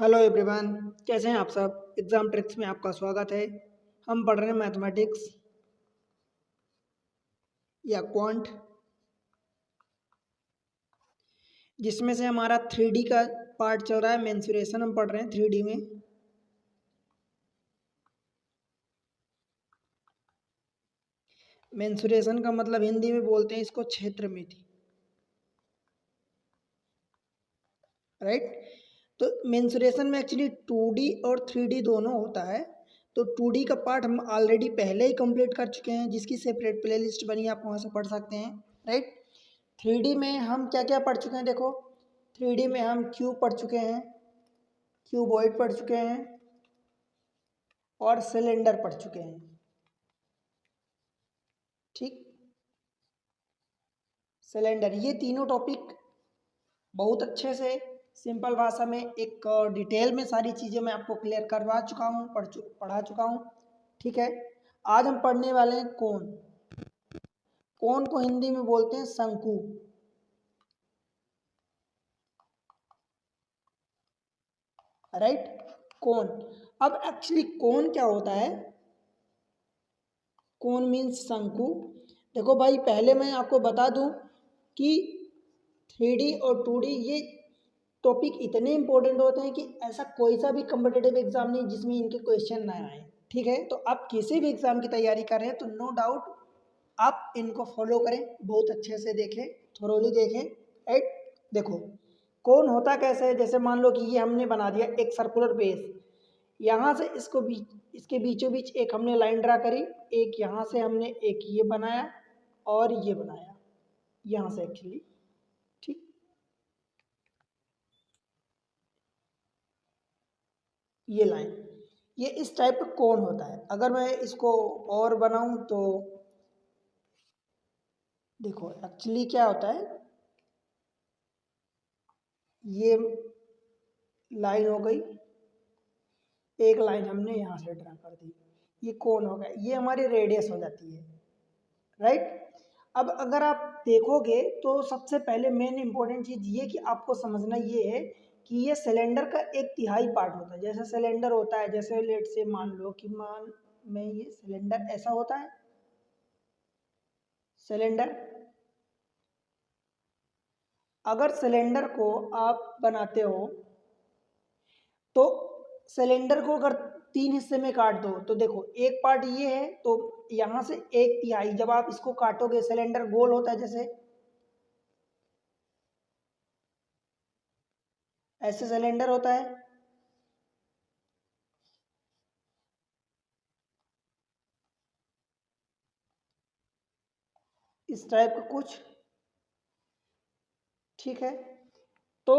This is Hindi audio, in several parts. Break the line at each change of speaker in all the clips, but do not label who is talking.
हेलो एवरीवन, कैसे हैं आप सब। एग्जाम ट्रिक्स में आपका स्वागत है। हम पढ़ रहे हैं मैथमेटिक्स या क्वांट, जिसमें से हमारा 3D का पार्ट चल रहा है। मेंसुरेशन हम पढ़ रहे हैं 3D में। मेंसुरेशन का मतलब हिंदी में बोलते हैं इसको क्षेत्र मिति, राइट। तो मेंसुरेशन में एक्चुअली 2D और 3D दोनों होता है। तो 2D का पार्ट हम ऑलरेडी पहले ही कंप्लीट कर चुके हैं, जिसकी सेपरेट प्लेलिस्ट बनी है, आप वहाँ से पढ़ सकते हैं, राइट। 3D में हम क्या क्या पढ़ चुके हैं देखो। 3D में हम क्यूब पढ़ चुके हैं, क्यूबॉइड पढ़ चुके हैं और सिलेंडर पढ़ चुके हैं, ठीक। सिलेंडर, ये तीनों टॉपिक बहुत अच्छे से सिंपल भाषा में एक डिटेल में सारी चीज़ें मैं आपको क्लियर करवा चुका हूँ, पढ़ा चुका हूँ, ठीक है। आज हम पढ़ने वाले हैं कोण। कोण को हिंदी में बोलते हैं शंकु, राइट। कोण, अब एक्चुअली कोण क्या होता है। कोण मीन्स शंकु। देखो भाई, पहले मैं आपको बता दूं कि 3D और 2D ये टॉपिक इतने इंपॉर्टेंट होते हैं कि ऐसा कोई सा भी कम्पिटेटिव एग्जाम नहीं जिसमें इनके क्वेश्चन ना आए, ठीक है। तो आप किसी भी एग्जाम की तैयारी कर रहे हैं तो नो डाउट आप इनको फॉलो करें, बहुत अच्छे से देखें, थोरोली देखें, राइट। देखो, कौन होता कैसे है। जैसे मान लो कि ये हमने बना दिया एक सर्कुलर बेस, यहाँ से इसको इसके बीचों बीच एक हमने लाइन ड्रा करी, एक यहाँ से हमने एक ये बनाया और ये बनाया यहाँ से एक्चुअली, ठीक। ये लाइन, ये इस टाइप का कोण होता है। अगर मैं इसको और बनाऊं तो देखो एक्चुअली क्या होता है, ये लाइन हो गई, एक लाइन हमने यहाँ से ड्रा कर दी, ये कोण हो गया, ये हमारी रेडियस हो जाती है, राइट। अब अगर आप देखोगे तो सबसे पहले मेन इंपॉर्टेंट चीज़ ये कि आपको समझना ये है कि ये सिलेंडर का एक तिहाई पार्ट होता है। जैसे सिलेंडर होता है, जैसे लेट से मान लो कि मान में ये सिलेंडर ऐसा होता है, सिलेंडर। अगर सिलेंडर को आप बनाते हो तो सिलेंडर को अगर 3 हिस्से में काट दो तो देखो, एक पार्ट ये है तो यहाँ से एक तिहाई, जब आप इसको काटोगे सिलेंडर गोल होता है, जैसे ऐसे सिलेंडर होता है, इस टाइप का कुछ, ठीक है। तो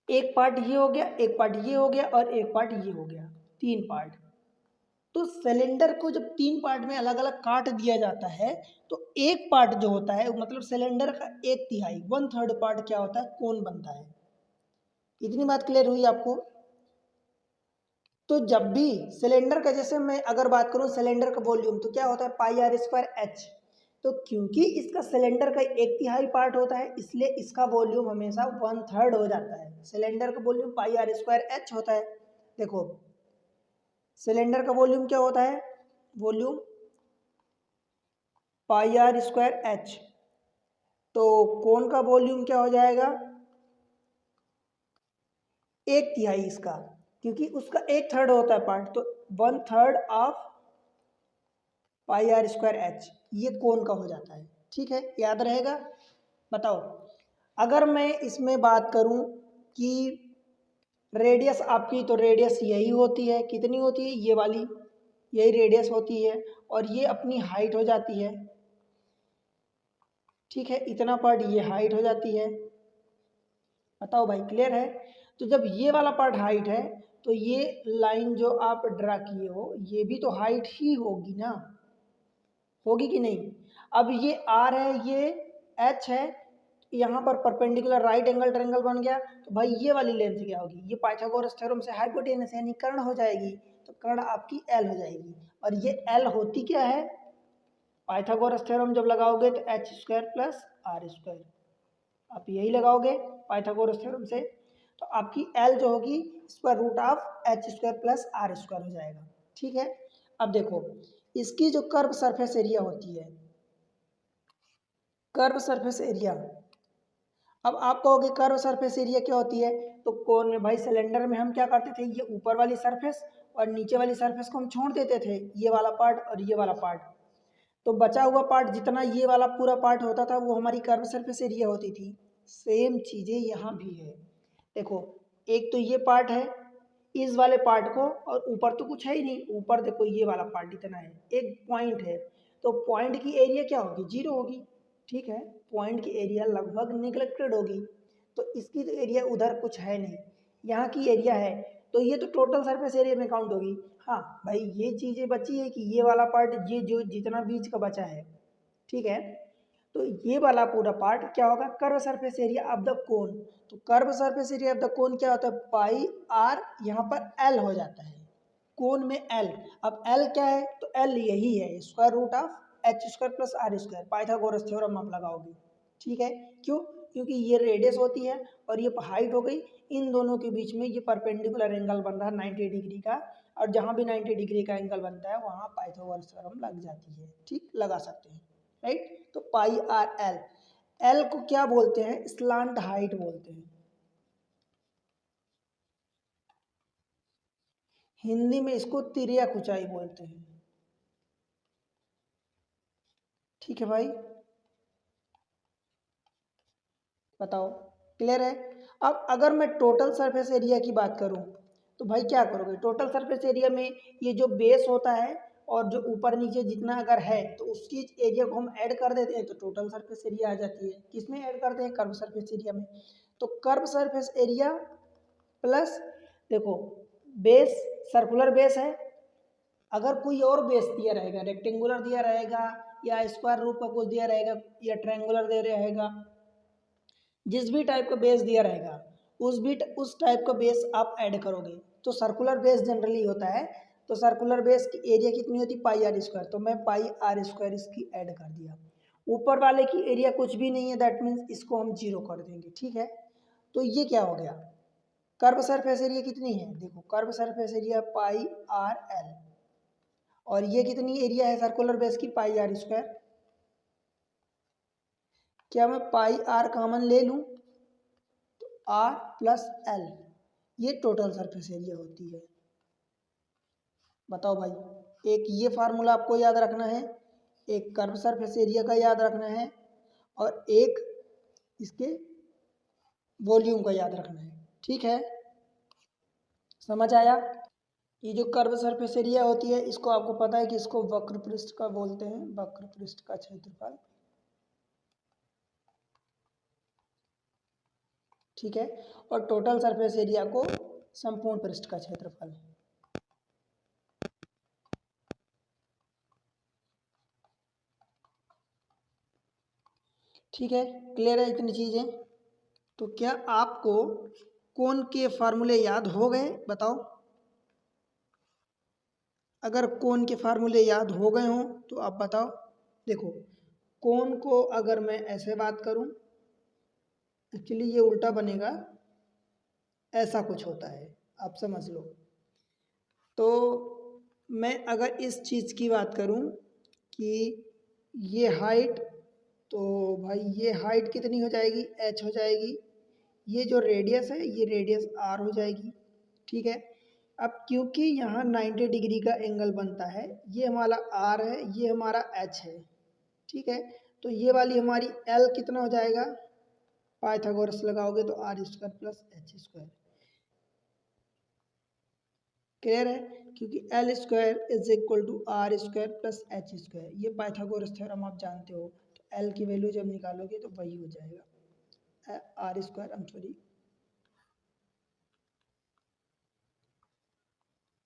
एक पार्ट ये हो गया, एक पार्ट ये हो गया और एक पार्ट ये हो गया, 3 पार्ट। तो सिलेंडर को जब 3 पार्ट में अलग अलग काट दिया जाता है तो एक पार्ट जो होता है, मतलब सिलेंडर का एक तिहाई, 1/3 पार्ट क्या होता है, कोण बनता है। इतनी बात क्लियर हुई आपको। तो जब भी सिलेंडर का, जैसे मैं अगर बात करूं सिलेंडर का वॉल्यूम, तो क्या होता है पाई आर स्क्वायर एच। तो क्योंकि इसका सिलेंडर का एक तिहाई पार्ट होता है, इसलिए इसका वॉल्यूम हमेशा 1/3 हो जाता है। सिलेंडर का volume pi r square h होता है। देखो, सिलेंडर का वॉल्यूम क्या होता है, volume pi r square h. तो कोण का वॉल्यूम क्या हो जाएगा, एक तिहाई इसका, क्योंकि उसका 1/3 होता है पार्ट, तो 1/3 of pi r square h, ये कोण का हो जाता है, ठीक है, याद रहेगा। बताओ, अगर मैं इसमें बात करूं कि रेडियस आपकी, तो रेडियस यही होती है, कितनी होती है, ये वाली, यही रेडियस होती है, और ये अपनी हाइट हो जाती है, ठीक है। इतना पार्ट ये हाइट हो जाती है। बताओ भाई, क्लियर है। तो जब ये वाला पार्ट हाइट है तो ये लाइन जो आप ड्रा किए हो ये भी तो हाइट ही होगी ना, होगी कि नहीं। अब ये आर है, ये एच है, यहाँ पर परपेंडिकुलर राइट एंगल ट्रायंगल बन गया, तो भाई ये वाली लेंथ क्या होगी, ये पाइथागोरस थ्योरम से हाइपोटेनस यानी कर्ण हो जाएगी, तो कर्ण आपकी एल हो जाएगी। और ये एल होती क्या है, पाइथागोरस थ्योरम जब लगाओगे तो h square plus are square, आप यही लगाओगे पाइथागोरस थ्योरम से। तो आपकी एल जो होगी square root of H square plus are square हो जाएगा। ठीक है, अब देखो इसकी जो कर्व सरफेस एरिया होती है, कर्व सरफेस एरिया, अब आप कहोगे कर्व सरफेस एरिया क्या होती है, तो कोन में भाई सिलेंडर में हम क्या करते थे, ये ऊपर वाली सरफेस और नीचे वाली सरफेस को हम छोड़ देते थे, ये वाला पार्ट और ये वाला पार्ट, तो बचा हुआ पार्ट जितना ये वाला पूरा पार्ट होता था वो हमारी कर्व सरफेस एरिया होती थी। सेम चीज़ें यहाँ भी है। देखो एक तो ये पार्ट है, इस वाले पार्ट को, और ऊपर तो कुछ है ही नहीं, ऊपर देखो ये वाला पार्ट इतना है, एक पॉइंट है, तो पॉइंट की एरिया क्या होगी, जीरो होगी। ठीक है, पॉइंट की एरिया लगभग निगलेक्टेड होगी, तो इसकी तो एरिया उधर कुछ है नहीं, यहाँ की एरिया है, तो ये तो टोटल सरफेस एरिया में काउंट होगी। हाँ भाई ये चीज़ें बची है कि ये वाला पार्ट, ये जो जितना बीच का बचा है, ठीक है, तो ये वाला पूरा पार्ट क्या होगा, curve surface area of the cone. तो curve surface area of the cone क्या होता है, पाई आर, यहाँ पर एल हो जाता है, कोन में एल। अब एल क्या है, तो एल यही है square root of H square plus are square, Pythagoras theorem आप लगाओगे। ठीक है, क्यों, क्योंकि ये रेडियस होती है और ये हाइट हो गई, इन दोनों के बीच में ये परपेंडिकुलर एंगल बन रहा है 90 डिग्री का, और जहाँ भी 90 डिग्री का एंगल बनता है वहाँ पाइथागोरस थ्योरम लग जाती है। ठीक, लगा सकते हैं, राइट। तो पाई आर एल, एल को क्या बोलते हैं, स्लांट हाइट बोलते हैं, हिंदी में इसको तिर्यक ऊंचाई बोलते हैं। ठीक है भाई, बताओ, क्लियर है। अब अगर मैं टोटल सरफेस एरिया की बात करूं, तो भाई क्या करोगे, टोटल सरफेस एरिया में ये जो बेस होता है और जो ऊपर नीचे जितना अगर है तो उसकी एरिया को हम ऐड कर देते हैं, तो टोटल सरफेस एरिया आ जाती है। किसमें ऐड करते हैं, कर्व सरफेस एरिया में। तो कर्व सरफेस एरिया प्लस, देखो बेस, सर्कुलर बेस है, अगर कोई और बेस दिया रहेगा, रेक्टेंगुलर दिया रहेगा या स्क्वायर रूप का कुछ दिया रहेगा या ट्रायंगुलर दे रहेगा, जिस भी टाइप का बेस दिया रहेगा उस टाइप का बेस आप ऐड करोगे। तो सर्कुलर बेस जनरली होता है, तो सर्कुलर बेस की एरिया कितनी होती है, पाई आर स्क्वायर, तो मैं पाई आर स्क्वायर इसकी ऐड कर दिया। ऊपर वाले की एरिया कुछ भी नहीं है, दैट मीन्स इसको हम जीरो कर देंगे। ठीक है, तो ये क्या हो गया, कर्व सरफेस एरिया कितनी है, देखो कर्व सरफेस एरिया पाई आर एल, और ये कितनी एरिया है सर्कुलर बेस की, पाई आर स्क्वायर। क्या मैं पाई आर कॉमन ले लूँ, आर प्लस एल, ये टोटल सरफेस एरिया होती है। बताओ भाई, एक ये फार्मूला आपको याद रखना है, एक कर्व सरफेस एरिया का याद रखना है, और एक इसके वॉल्यूम का याद रखना है। ठीक है, समझ आया। ये जो कर्व सरफेस एरिया होती है, इसको आपको पता है कि इसको वक्र पृष्ठ का बोलते हैं, वक्र पृष्ठ का क्षेत्रफल। ठीक है, और टोटल सरफेस एरिया को संपूर्ण पृष्ठ का क्षेत्रफल। ठीक है, क्लियर है इतनी चीज़ें। तो क्या आपको कोन के फार्मूले याद हो गए, बताओ। अगर कोन के फार्मूले याद हो गए हों तो आप बताओ। देखो कोन को अगर मैं ऐसे बात करूं, एक्चुअली ये उल्टा बनेगा, ऐसा कुछ होता है, आप समझ लो। तो मैं अगर इस चीज़ की बात करूं कि ये हाइट, तो भाई ये हाइट कितनी हो जाएगी, h हो जाएगी, ये जो रेडियस है ये रेडियस r हो जाएगी। ठीक है, अब क्योंकि यहाँ 90 डिग्री का एंगल बनता है, ये हमारा r है, ये हमारा h है। ठीक है, तो ये वाली हमारी l कितना हो जाएगा, पाइथागोरस लगाओगे तो R square plus H square. Clear है, क्योंकि L square is equal to R square plus H square, ये पाइथागोरस थ्योरम आप जानते हो। तो एल की वैल्यू जब निकालोगे तो वही हो जाएगा, R square, I am sorry,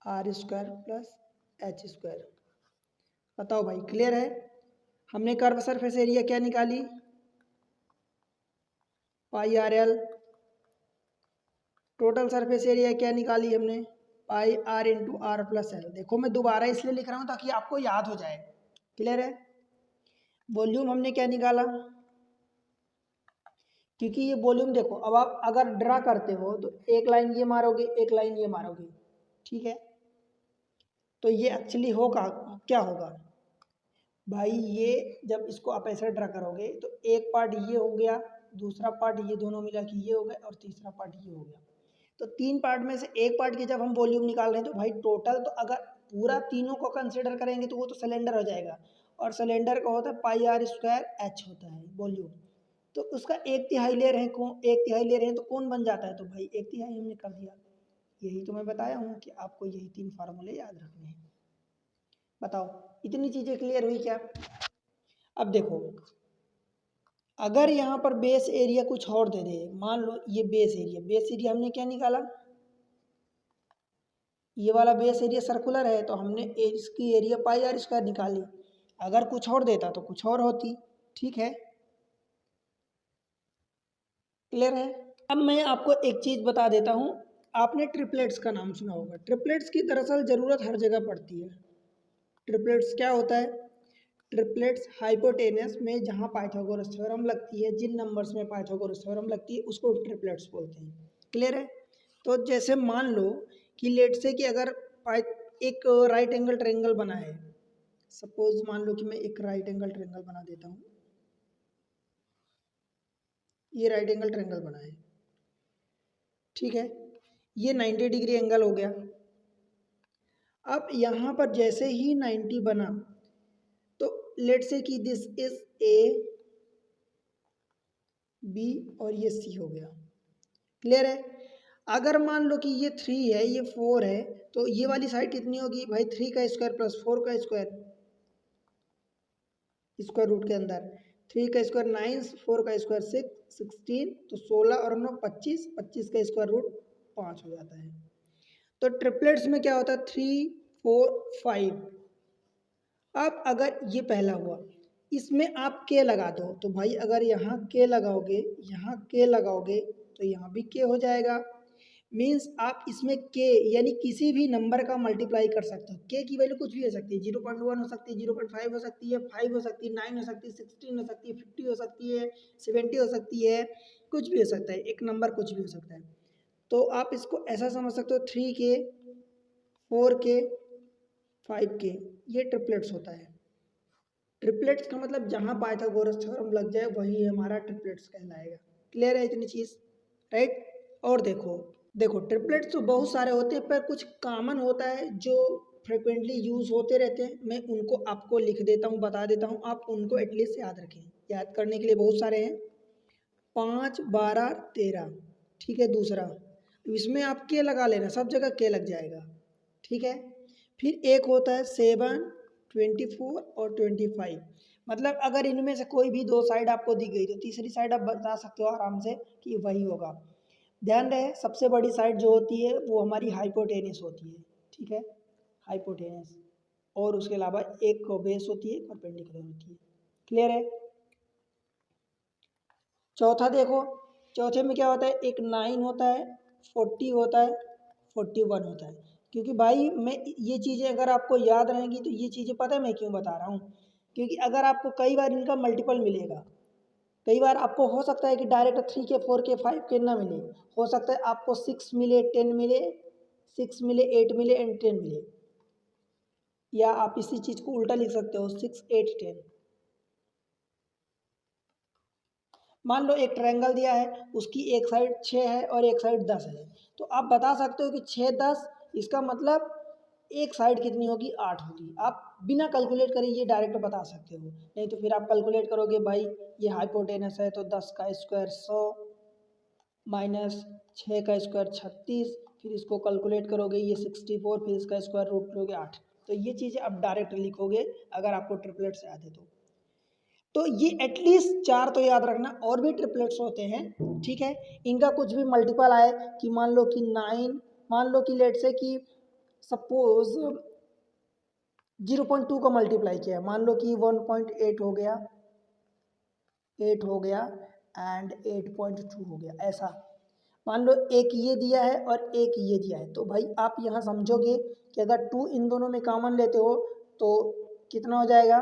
R square plus H square. बताओ भाई, क्लियर है। हमने कर्व सरफेस एरिया क्या निकाली, pi r l. Total surface area क्या निकाली हमने, pi r into r plus l. देखो मैं दोबारा इसलिए लिख रहा हूँ ताकि आपको याद हो जाए। क्लियर है। वॉल्यूम हमने क्या निकाला, क्योंकि ये वॉल्यूम देखो, अब आप अगर ड्रा करते हो तो एक लाइन ये मारोगे, एक लाइन ये मारोगे, ठीक है। तो ये एक्चुअली होगा क्या होगा भाई, ये जब इसको आप ऐसे ड्रा करोगे तो एक पार्ट ये हो गया, दूसरा पार्ट ये दोनों मिला के ये हो गया और तीसरा पार्ट ये हो गया। तो तीन पार्ट में से एक पार्ट की जब हम वॉल्यूम निकाल रहे हैं तो भाई टोटल, तो अगर पूरा तीनों को कंसिडर करेंगे तो वो तो सिलेंडर हो जाएगा, और सिलेंडर का होता है पाई आर स्क्वायर एच होता है वॉल्यूम। तो उसका एक तिहाई ले रहे हैं, कौन एक तिहाई ले रहे हैं तो कौन बन जाता है, तो भाई एक तिहाई हमने कर दिया। यही तो मैं बताया हूँ कि आपको यही तीन फार्मूले याद रखने हैं। बताओ इतनी चीज़ें क्लियर हुई क्या? अब देखो, अगर यहाँ पर बेस एरिया कुछ और दे दे, मान लो ये बेस एरिया हमने क्या निकाला, ये वाला बेस एरिया सर्कुलर है तो हमने इसकी एरिया पाई आर स्क्वायर निकाली। अगर कुछ और देता तो कुछ और होती, ठीक है, क्लियर है। अब मैं आपको एक चीज़ बता देता हूँ, आपने ट्रिपलेट्स का नाम सुना होगा। ट्रिपलेट्स की दरअसल ज़रूरत हर जगह पड़ती है। ट्रिपलेट्स क्या होता है? ट्रिपलेट्स हाइपोटेनस में जहाँ पाइथागोरस थ्योरम लगती है, जिन नंबर्स में पाइथागोरस थ्योरम लगती है उसको ट्रिपलेट्स बोलते हैं, क्लियर है। तो जैसे मान लो कि लेट से कि अगर एक राइट एंगल ट्रायंगल बना है, सपोज मान लो कि मैं एक राइट एंगल ट्रायंगल बना देता हूँ, ये राइट एंगल ट्रायंगल बना है, ठीक है, ये 90 डिग्री एंगल हो गया। अब यहाँ पर जैसे ही 90 बना तो लेट से कि दिस इज ए बी और ये सी हो गया, क्लियर है। अगर मान लो कि ये 3 है, ये 4 है, तो ये वाली साइड कितनी होगी भाई, 3 का स्क्वायर प्लस 4 का स्क्वायर, स्क्वायर रूट के अंदर 3 का स्क्वायर 9, 4 का स्क्वायर 6, 16, तो 16 और 9 25, 25 का स्क्वायर रूट 5 हो जाता है। तो ट्रिपलेट्स में क्या होता है, 3 4 5। अब अगर ये पहला हुआ, इसमें आप के लगा दो, तो भाई अगर यहाँ के लगाओगे, यहाँ के लगाओगे तो यहाँ भी के हो जाएगा। मीन्स आप इसमें के यानी किसी भी नंबर का मल्टीप्लाई कर सकते हो। के की वैल्यू कुछ भी हो सकती है, 0.1 हो सकती है, 0.5 हो सकती है, 5 हो सकती है, 9 हो सकती है, 16 हो सकती है, 50 हो सकती है, 70 हो सकती है, कुछ भी हो सकता है, एक नंबर कुछ भी हो सकता है। तो आप इसको ऐसा समझ सकते हो, 3 के 4 के 5 के, ये ट्रिपलेट्स होता है। ट्रिपलेट्स का मतलब जहाँ पाइथागोरस थ्योरम लग जाए वही हमारा ट्रिपलेट्स कहलाएगा, क्लियर है इतनी चीज़, राइट। और देखो देखो ट्रिपलेट्स तो बहुत सारे होते हैं, पर कुछ कॉमन होता है जो फ्रिक्वेंटली यूज़ होते रहते हैं, मैं उनको आपको लिख देता हूँ, बता देता हूँ, आप उनको एटलीस्ट याद रखें। याद करने के लिए बहुत सारे हैं, 5 12 13, ठीक है। दूसरा इसमें आप के लगा लेना, सब जगह के लग जाएगा, ठीक है। फिर एक होता है 7 24 और 25, मतलब अगर इनमें से कोई भी दो साइड आपको दी गई तो तीसरी साइड आप बता सकते हो आराम से कि वही होगा। ध्यान रहे सबसे बड़ी साइड जो होती है वो हमारी हाइपोटेनस होती है, ठीक है, हाइपोटेनस। और उसके अलावा एक बेस होती है, परपेंडिकुलर होती है, क्लियर है। चौथा देखो, चौथे में क्या होता है, एक 9 होता है, 40 होता है, 41 होता है। क्योंकि भाई मैं ये चीज़ें अगर आपको याद रहेंगी तो ये चीज़ें पता है मैं क्यों बता रहा हूँ, क्योंकि अगर आपको कई बार इनका मल्टीपल मिलेगा, कई बार आपको हो सकता है कि डायरेक्ट 3 के 4 के 5 के ना मिले, हो सकता है आपको 6 मिले, 10 मिले, 6 मिले, 8 मिले एंड 10 मिले, या आप इसी चीज़ को उल्टा लिख सकते हो 6 8 10। मान लो एक ट्रायंगल दिया है, उसकी एक साइड 6 है और एक साइड 10 है, तो आप बता सकते हो कि 6 10, इसका मतलब एक साइड कितनी होगी, 8 होगी। आप बिना कैलकुलेट करे ये डायरेक्ट बता सकते हो, नहीं तो फिर आप कैलकुलेट करोगे, भाई ये हाइपोटेनस है तो 10 का स्क्वायर 100 माइनस 6 का स्क्वायर 36, फिर इसको कैलकुलेट करोगे ये 64, फिर इसका स्क्वायर रूट लोगे 8। तो ये चीज़ें आप डायरेक्ट लिखोगे अगर आपको ट्रिपलेट्स याद है तो ये एटलीस्ट 4 तो याद रखना, और भी ट्रिपलेट्स होते हैं, ठीक है। इनका कुछ भी मल्टीपल आए कि मान लो कि 9, मान लो कि लेट से कि सपोज 0.2 का मल्टीप्लाई किया है, मान लो कि 1.8 हो गया, 8 हो गया एंड 8.2 हो गया, ऐसा मान लो एक ये दिया है और एक ये दिया है, तो भाई आप यहाँ समझोगे कि अगर 2 इन दोनों में कॉमन लेते हो तो कितना हो जाएगा,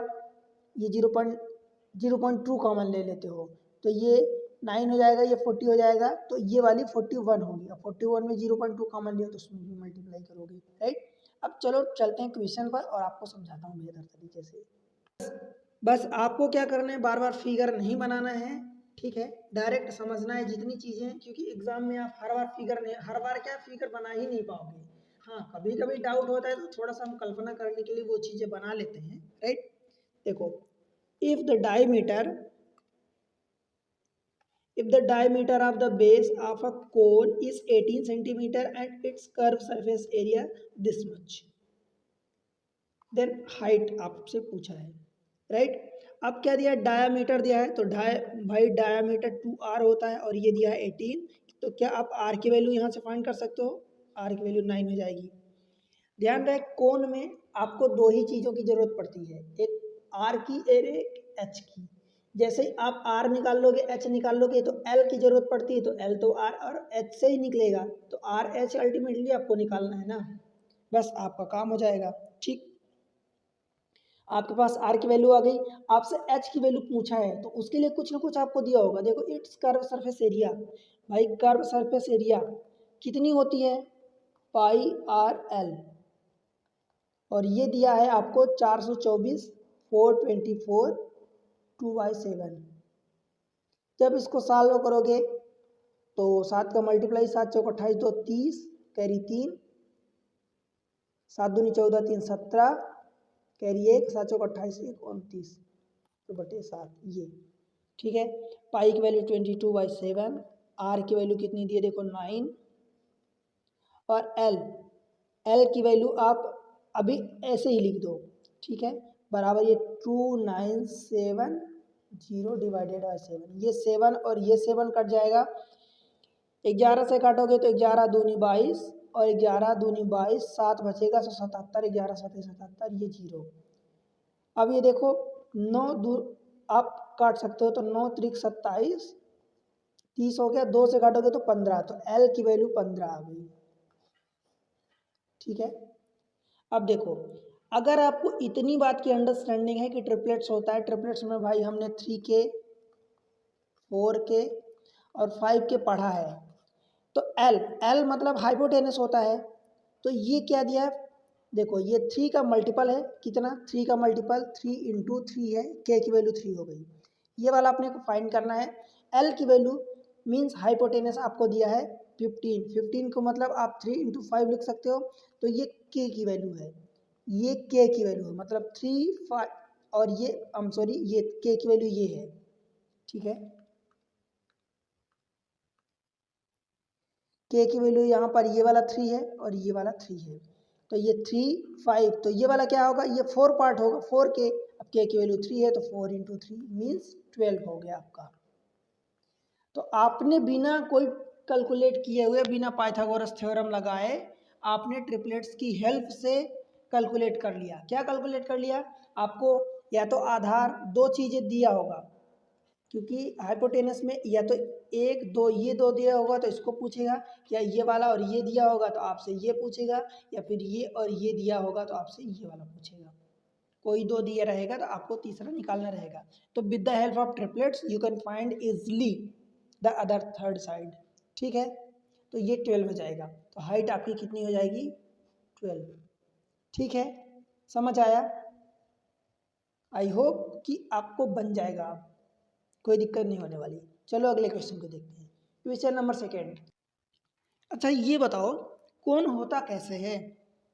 ये 0.2 कॉमन ले लेते हो तो ये 9 हो जाएगा, ये 40 हो जाएगा, तो ये वाली 41 होगी। अब 41 में 0.2 कॉमन लिया तो उसमें भी मल्टीप्लाई करोगे, राइट। अब चलो चलते हैं क्वेश्चन पर और आपको समझाता हूँ बेहतर तरीके से। बस आपको क्या करना है, बार बार फिगर नहीं बनाना है, ठीक है, डायरेक्ट समझना है जितनी चीज़ें हैं, क्योंकि एग्जाम में आप हर बार फिगर नहीं, हर बार क्या फिगर बना ही नहीं पाओगे। हाँ, कभी कभी डाउट होता है तो थोड़ा सा हम कल्पना करने के लिए वो चीज़ें बना लेते हैं, राइट। देखो, if the diameter if the diameter of the base of a cone is 18 centimeter and its curved surface area this much, then height आपसे पूछा है, राइट। अब क्या दिया है, डायामीटर दिया है, तो भाई डायामीटर 2r होता है और ये दिया है 18, तो क्या आप r की वैल्यू यहाँ से फाइंड कर सकते हो, r की वैल्यू 9 हो जाएगी। ध्यान रहे, कोन में आपको दो ही चीज़ों की जरूरत पड़ती है, एक r की और एक h की। जैसे ही आप r निकाल लोगे, h निकाल लोगे, तो l की जरूरत पड़ती है, तो l तो r और h से ही निकलेगा, तो r h अल्टीमेटली आपको निकालना है ना, बस आपका काम हो जाएगा, ठीक। आपके पास r की वैल्यू आ गई, आपसे h की वैल्यू पूछा है, तो उसके लिए कुछ ना कुछ आपको दिया होगा। देखो, इट्स कर्व सरफेस एरिया, भाई कर्व सरफेस एरिया कितनी होती है, पाई आर एल, और ये दिया है आपको 424 424 2/7। जब इसको सॉल्व करोगे तो 7 का मल्टीप्लाई, 7 चौक 28, 2 30, कैरी 3, 7 दूनी 14, 3 17, कैरी 1, 7 चौक 28, 1 29 तो बटे 7, ये ठीक है। पाई की वैल्यू 22/7, आर की वैल्यू कितनी दी है, देखो 9, और एल की वैल्यू आप अभी ऐसे ही लिख दो, ठीक है, बराबर ये 2970 डिवाइडेड बाई 7, ये 7 और ये 7 कट जाएगा, 11 से काटोगे तो 11 दूनी 22 और 11 दूनी 22, 7 बचेगा तो 77, 11 7 77, ये 0। अब ये देखो 9 दू आप काट सकते हो, तो 9 त्रिक 27, 30 हो गया, 2 से काटोगे तो 15, तो एल की वैल्यू 15 आ गई, ठीक है। अब देखो, अगर आपको इतनी बात की अंडरस्टैंडिंग है कि ट्रिपलेट्स होता है, ट्रिपलेट्स में भाई हमने 3K 4K और 5K पढ़ा है, तो एल मतलब हाइपोटेनस होता है, तो ये क्या दिया है, देखो ये 3 का मल्टीपल है, कितना 3 का मल्टीपल 3 इंटू 3 है, के की वैल्यू 3 हो गई, ये वाला अपने को फाइंड करना है। एल की वैल्यू मीन्स हाइपोटेनस आपको दिया है 15, 15 को मतलब आप 3 इंटू 5 लिख सकते हो, तो ये के की वैल्यू है, ये के की वैल्यू है, मतलब 3 5, और ये सॉरी ये के की वैल्यू ये है, ठीक है। के की वैल्यू यहाँ पर ये वाला 3 है और ये वाला 3 है, तो ये 3 5, तो ये वाला क्या होगा, ये 4 पार्ट होगा 4K, अब के की वैल्यू 3 है तो 4 इंटू 3 मीन्स 12 हो गया आपका। तो आपने बिना कोई कैलकुलेट किए हुए, बिना पाइथागोरस थ्योरम लगाए, आपने ट्रिपलेट्स की हेल्प से कैलकुलेट कर लिया। क्या कैलकुलेट कर लिया, आपको या तो आधार दो चीज़ें दिया होगा, क्योंकि हाइपोटेनस में या तो एक दो ये दो दिया होगा तो इसको पूछेगा, या ये वाला और ये दिया होगा तो आपसे ये पूछेगा, या फिर ये और ये दिया होगा तो आपसे ये वाला पूछेगा, कोई दो दिया रहेगा तो आपको तीसरा निकालना रहेगा। तो with the help of triplets you can find easily the other third side, ठीक है। तो ये 12 हो जाएगा, तो हाइट आपकी कितनी हो जाएगी 12, ठीक है, समझ आया। आई होप कि आपको बन जाएगा, कोई दिक्कत नहीं होने वाली। चलो अगले क्वेश्चन को देखते हैं, क्वेश्चन नंबर 2। अच्छा ये बताओ, कौन होता कैसे है,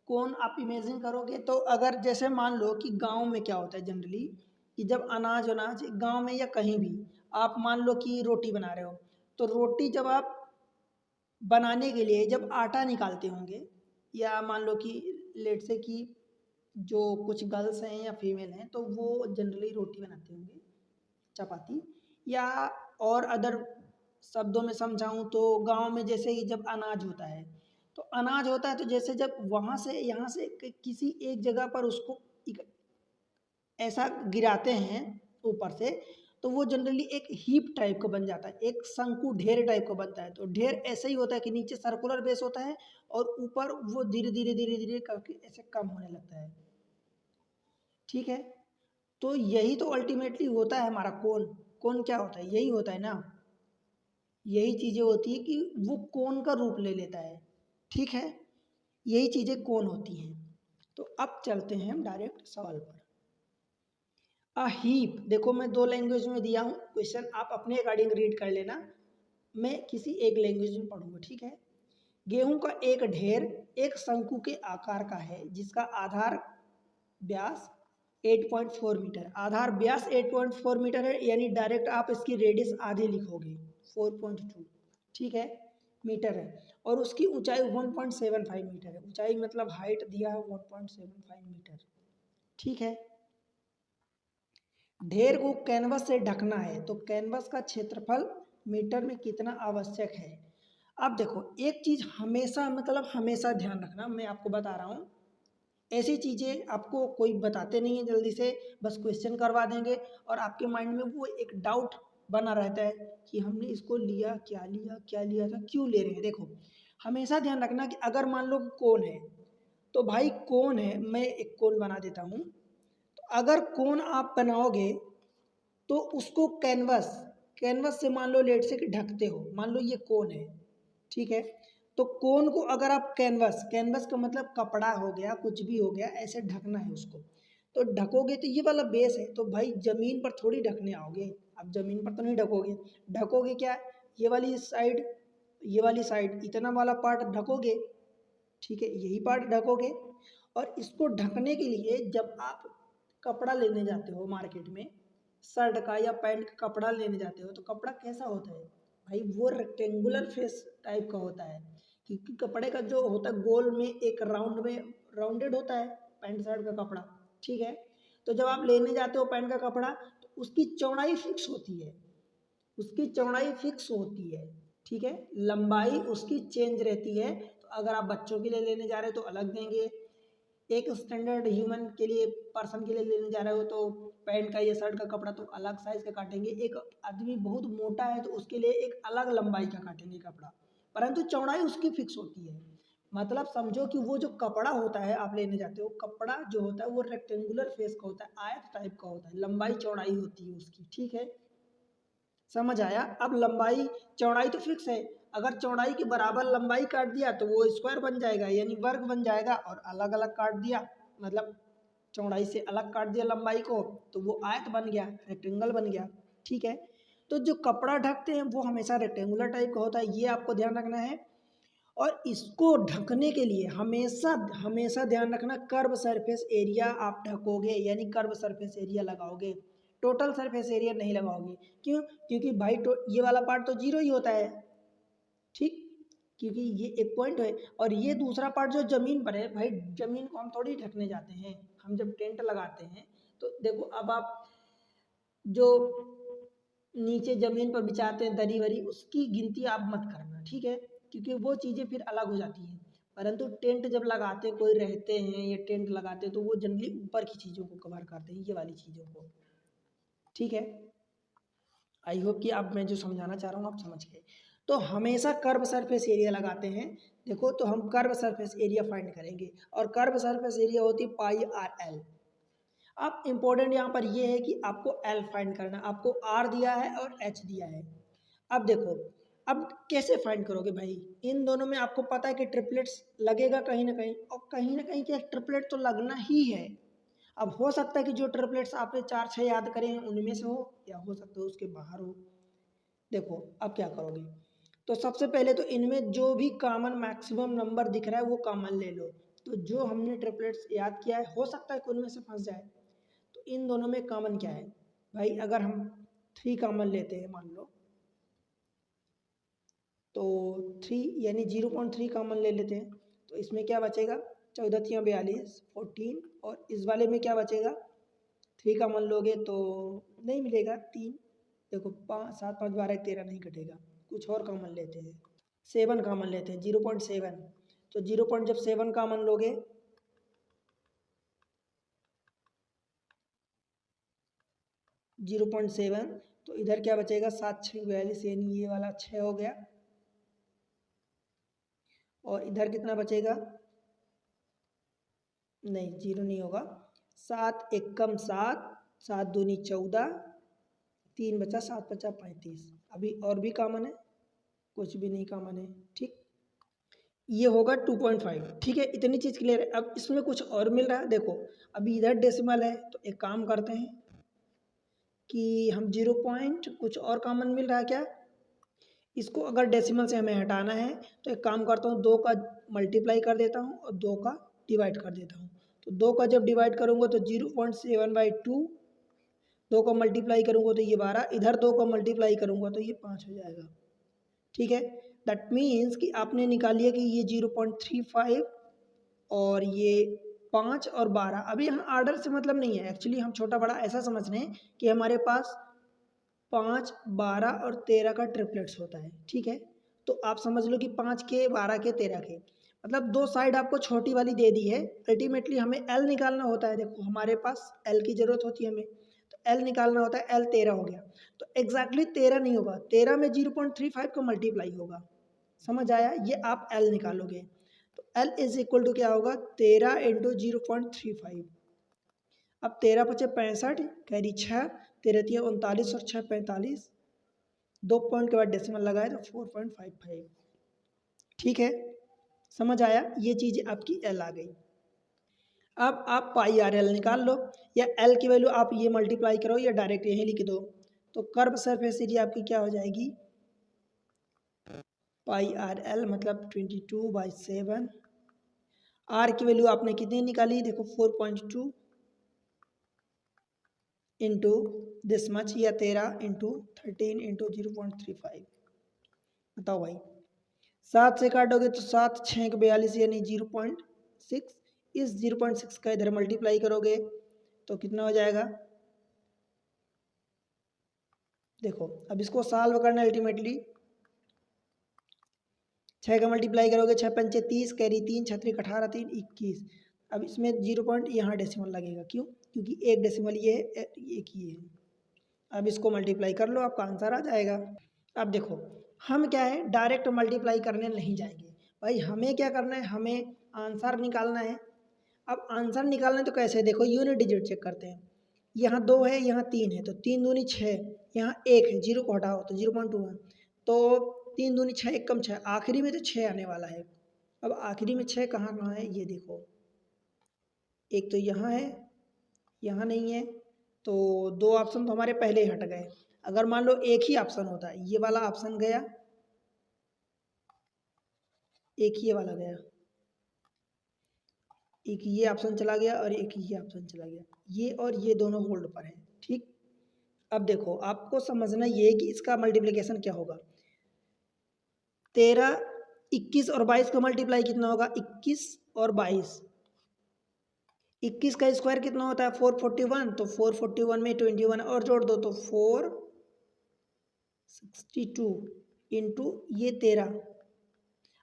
कौन आप इमेजिन करोगे तो, अगर जैसे मान लो कि गांव में क्या होता है जनरली, कि जब अनाज अनाज गांव में या कहीं भी आप मान लो कि रोटी बना रहे हो, तो रोटी जब आप बनाने के लिए जब आटा निकालते होंगे, या मान लो कि लेट से कि जो कुछ गर्ल्स हैं या फीमेल हैं तो वो जनरली रोटी बनाते होंगे, चपाती, या और अदर शब्दों में समझाऊं तो गांव में जैसे ही जब अनाज होता है, तो अनाज होता है तो जैसे जब वहाँ से यहाँ से किसी एक जगह पर उसको ऐसा गिराते हैं ऊपर से, तो वो जनरली एक हीप टाइप का बन जाता है, एक शंकु ढेर टाइप का बनता है। तो ढेर ऐसे ही होता है कि नीचे सर्कुलर बेस होता है और ऊपर वो धीरे धीरे धीरे धीरे करके ऐसे कम होने लगता है, ठीक है। तो यही तो अल्टीमेटली होता है हमारा कोन, कोन क्या होता है, यही होता है ना। यही चीज़ें होती है कि वो कोण का रूप ले लेता है, ठीक है, यही चीज़ें कोण होती हैं। तो अब चलते हैं हम डायरेक्ट सवाल पर। अ हीप, देखो मैं दो लैंग्वेज में दिया हूँ क्वेश्चन, आप अपने अकॉर्डिंग रीड कर लेना, मैं किसी एक लैंग्वेज में पढ़ूंगा, ठीक है। गेहूं का एक ढेर एक शंकु के आकार का है जिसका आधार व्यास 8.4 मीटर, आधार व्यास 8.4 मीटर है, यानी डायरेक्ट आप इसकी रेडियस आधे लिखोगे 4.2, ठीक है, मीटर है। और उसकी ऊंचाई 1.75 मीटर है, ऊंचाई मतलब हाइट दिया है 1.75 मीटर, ठीक है। ढेर को कैनवस से ढकना है तो कैनवस का क्षेत्रफल मीटर में कितना आवश्यक है। अब देखो एक चीज हमेशा मतलब हमेशा ध्यान रखना, मैं आपको बता रहा हूँ, ऐसी चीज़ें आपको कोई बताते नहीं है जल्दी से, बस क्वेश्चन करवा देंगे और आपके माइंड में वो एक डाउट बना रहता है कि हमने इसको लिया क्या लिया था, क्यों ले रहे हैं। देखो हमेशा ध्यान रखना कि अगर मान लो कोण है तो भाई कोण है, मैं एक कोण बना देता हूँ, तो अगर कोण आप बनाओगे तो उसको कैनवस कैनवस से मान लो लेट से कि ढकते हो, मान लो ये कोण है, ठीक है। तो कोन को अगर आप कैनवस कैनवस का मतलब कपड़ा हो गया कुछ भी हो गया, ऐसे ढकना है उसको, तो ढकोगे तो ये वाला बेस है, तो भाई जमीन पर थोड़ी ढकने आओगे, आप जमीन पर तो नहीं ढकोगे, ढकोगे क्या, ये वाली साइड, ये वाली साइड, इतना वाला पार्ट ढकोगे, ठीक है, यही पार्ट ढकोगे। और इसको ढकने के लिए जब आप कपड़ा लेने जाते हो मार्केट में, शर्ट का या पैंट का कपड़ा लेने जाते हो, तो कपड़ा कैसा होता है भाई, वो रेक्टेंगुलर फेस टाइप का होता है, क्योंकि कपड़े का जो होता है गोल में एक राउंड में राउंडेड होता है पैंट शर्ट का कपड़ा, ठीक है। तो जब आप लेने जाते हो पैंट का कपड़ा तो उसकी चौड़ाई फिक्स होती है, उसकी चौड़ाई फिक्स होती है, ठीक है, लंबाई उसकी चेंज रहती है। तो अगर आप बच्चों के लिए लेने जा रहे हो तो अलग देंगे, एक स्टैंडर्ड ह्यूमन के लिए पर्सन के लिए लेने जा रहे हो तो पैंट का या शर्ट का कपड़ा तो अलग साइज का काटेंगे, एक आदमी बहुत मोटा है तो उसके लिए एक अलग लंबाई का काटेंगे कपड़ा, परंतु चौड़ाई उसकी फिक्स होती है। मतलब समझो कि वो जो कपड़ा होता है आप लेने जाते हो, कपड़ा जो होता है वो रेक्टेंगुलर फेस का होता है, आयत टाइप का होता है, लंबाई चौड़ाई होती है उसकी, ठीक है, समझ आया। अब लंबाई चौड़ाई तो फिक्स है, अगर चौड़ाई के बराबर लंबाई काट दिया तो वो स्क्वायर बन जाएगा यानी वर्ग बन जाएगा, और अलग अलग काट दिया मतलब चौड़ाई से अलग काट दिया लंबाई को तो वो आयत बन गया, रेक्टेंगल बन गया, ठीक है। तो जो कपड़ा ढकते हैं वो हमेशा रेक्टेंगुलर टाइप का होता है, ये आपको ध्यान रखना है। और इसको ढकने के लिए हमेशा हमेशा ध्यान रखना, कर्व सरफेस एरिया आप ढकोगे यानी कर्व सरफेस एरिया लगाओगे, टोटल सरफेस एरिया नहीं लगाओगे, क्यों, क्योंकि भाई ये वाला पार्ट तो जीरो ही होता है, ठीक, क्योंकि ये एक पॉइंट है, और ये दूसरा पार्ट जो जमीन पर है, भाई जमीन को हम थोड़ी ढकने जाते हैं, हम जब टेंट लगाते हैं तो देखो अब आप जो नीचे जमीन पर बिछाते हैं दरी वरी उसकी गिनती आप मत करना, ठीक है, क्योंकि वो चीज़ें फिर अलग हो जाती हैं। परंतु टेंट जब लगाते हैं, कोई रहते हैं या टेंट लगाते हैं तो वो जनरली ऊपर की चीज़ों को कवर करते हैं, ये वाली चीज़ों को, ठीक है। आई होप कि आप मैं जो समझाना चाह रहा हूँ आप समझ गए। तो हमेशा कर्व सरफेस एरिया लगाते हैं, देखो तो हम कर्व सरफेस एरिया फाइंड करेंगे और कर्व सरफेस एरिया होती है पाई आर एल। अब इम्पोर्टेंट यहाँ पर ये है कि आपको एल फाइंड करना, आपको आर दिया है और एच दिया है। अब देखो अब कैसे फाइंड करोगे भाई, इन दोनों में आपको पता है कि ट्रिपलेट्स लगेगा कहीं ना कहीं क्या ट्रिपलेट तो लगना ही है। अब हो सकता है कि जो ट्रिपलेट्स आपने 4-6 याद करे हैं उनमें से हो, या हो सकता है उसके बाहर हो। देखो अब क्या करोगे, तो सबसे पहले तो इनमें जो भी कॉमन मैक्सिमम नंबर दिख रहा है वो कॉमन ले लो। तो जो हमने ट्रिपलेट्स याद किया है हो सकता है कि उनमें से फंस जाए, तो इन दोनों में कॉमन क्या है भाई, अगर हम 3 कॉमन लेते हैं मान लो, तो 3 यानी 0.3 कॉमन ले लेते हैं, तो इसमें क्या बचेगा 14×42 14, और इस वाले में क्या बचेगा 3 कॉमन लोगे तो नहीं मिलेगा 3, देखो 5 7 5 12 13 नहीं कटेगा, कुछ और कॉमन लेते हैं 7 कॉमन लेते हैं 0.7, तो 0. जब 7 कॉमन लोगे 0.7, तो इधर क्या बचेगा 7×6 42 यानी ये वाला 6 हो गया, और इधर कितना बचेगा, नहीं 0 नहीं होगा, 7 एकम 7, 7 दूनी 14, 3 बचा 7 बचा 35, अभी और भी कॉमन है कुछ भी नहीं कॉमन है, ठीक। ये होगा 2.5, ठीक है। इतनी चीज़ क्लियर है। अब इसमें कुछ और मिल रहा है, देखो अभी इधर डेसिमल है तो एक काम करते हैं कि हम 0 पॉइंट कुछ और कॉमन मिल रहा है क्या, इसको अगर डेसिमल से हमें हटाना है तो एक काम करता हूँ, 2 का मल्टीप्लाई कर देता हूँ और 2 का डिवाइड कर देता हूँ। तो 2 का जब डिवाइड करूँगा तो 0.7/2, 2 का मल्टीप्लाई करूँगा तो ये 12, इधर 2 का मल्टीप्लाई करूँगा तो ये 5 हो जाएगा, ठीक है। दैट मीन्स कि आपने निकाल लिया कि ये 0.35 और ये 5 और 12। अभी यहाँ आर्डर से मतलब नहीं है, एक्चुअली हम छोटा बड़ा ऐसा समझ रहे हैं कि हमारे पास 5, 12 और 13 का ट्रिपलेट्स होता है, ठीक है। तो आप समझ लो कि 5 के, 12 के, 13 के, मतलब 2 साइड आपको छोटी वाली दे दी है। अल्टीमेटली हमें एल निकालना होता है। देखो हमारे पास एल की ज़रूरत होती है हमें, तो एल निकालना होता है। एल 13 हो गया, तो एग्जैक्टली 13 नहीं होगा, 13 में 0.35 का मल्टीप्लाई होगा, समझ आया। ये आप एल निकालोगे तो एल इज इक्वल टू क्या होगा, 13 इंटू 0.35। अब 13 पचे 65, कैरी 6, 13 तिया 39 और 6 45, 2 पॉइंट के बाद डेसिमल लगाए तो 4.55, ठीक है। समझ आया, ये चीज़ आपकी एल आ गई। अब आप पाई आर एल निकाल लो, या एल की वैल्यू आप ये मल्टीप्लाई करो या डायरेक्ट यहीं लिख दो। तो कर्व सरफेस एरिया आपकी क्या हो जाएगी, पाई आर एल मतलब 22/7। आर की वैल्यू आपने कितनी निकाली, देखो 4.2 इंटू दिस मच, या 13 इंटू 13 इंटू 0.35। बताओ भाई, 7 से काटोगे तो 7 6 42 यानी 0.6। इस 0.6 का इधर मल्टीप्लाई करोगे तो कितना हो जाएगा, देखो अब इसको सॉल्व करना है। अल्टीमेटली 6 का मल्टीप्लाई करोगे, 6 पंचे 30, कैरी 3, 6 18, 3 21। अब इसमें 0 पॉइंट यहाँ डेसिमल लगेगा, क्यों, क्योंकि एक डेसिमल ये है, एक ये है। अब इसको मल्टीप्लाई कर लो, आपका आंसर आ जाएगा। अब देखो हम क्या है, डायरेक्ट मल्टीप्लाई करने नहीं जाएंगे भाई, हमें क्या करना है, हमें आंसर निकालना है। अब आंसर निकालना है तो कैसे, देखो यूनिट डिजिट चेक करते हैं। यहाँ 2 है, यहाँ 3 है, तो 3 दूनी 6, यहाँ 1 है, 0 को हटाओ तो 0.21, तो 3 दूनी 6, 1 कम 6, आखिरी में तो 6 आने वाला है। अब आखिरी में 6 कहाँ कहाँ है, ये देखो, एक तो यहाँ है, यहाँ नहीं है, तो 2 ऑप्शन तो हमारे पहले ही हट गए। अगर मान लो एक ही ऑप्शन होता है, ये वाला ऑप्शन गया, एक ये वाला गया, एक ये ऑप्शन चला गया और एक ये ऑप्शन चला गया, ये और ये दोनों होल्ड पर हैं, ठीक। अब देखो आपको समझना ये है कि इसका मल्टीप्लिकेशन क्या होगा। 13, 21 और 22 का मल्टीप्लाई कितना होगा, 21 और 22, 21 का स्क्वायर कितना होता है 441, तो 441 में 21 और जोड़ दो तो 462 इंटू ये 13।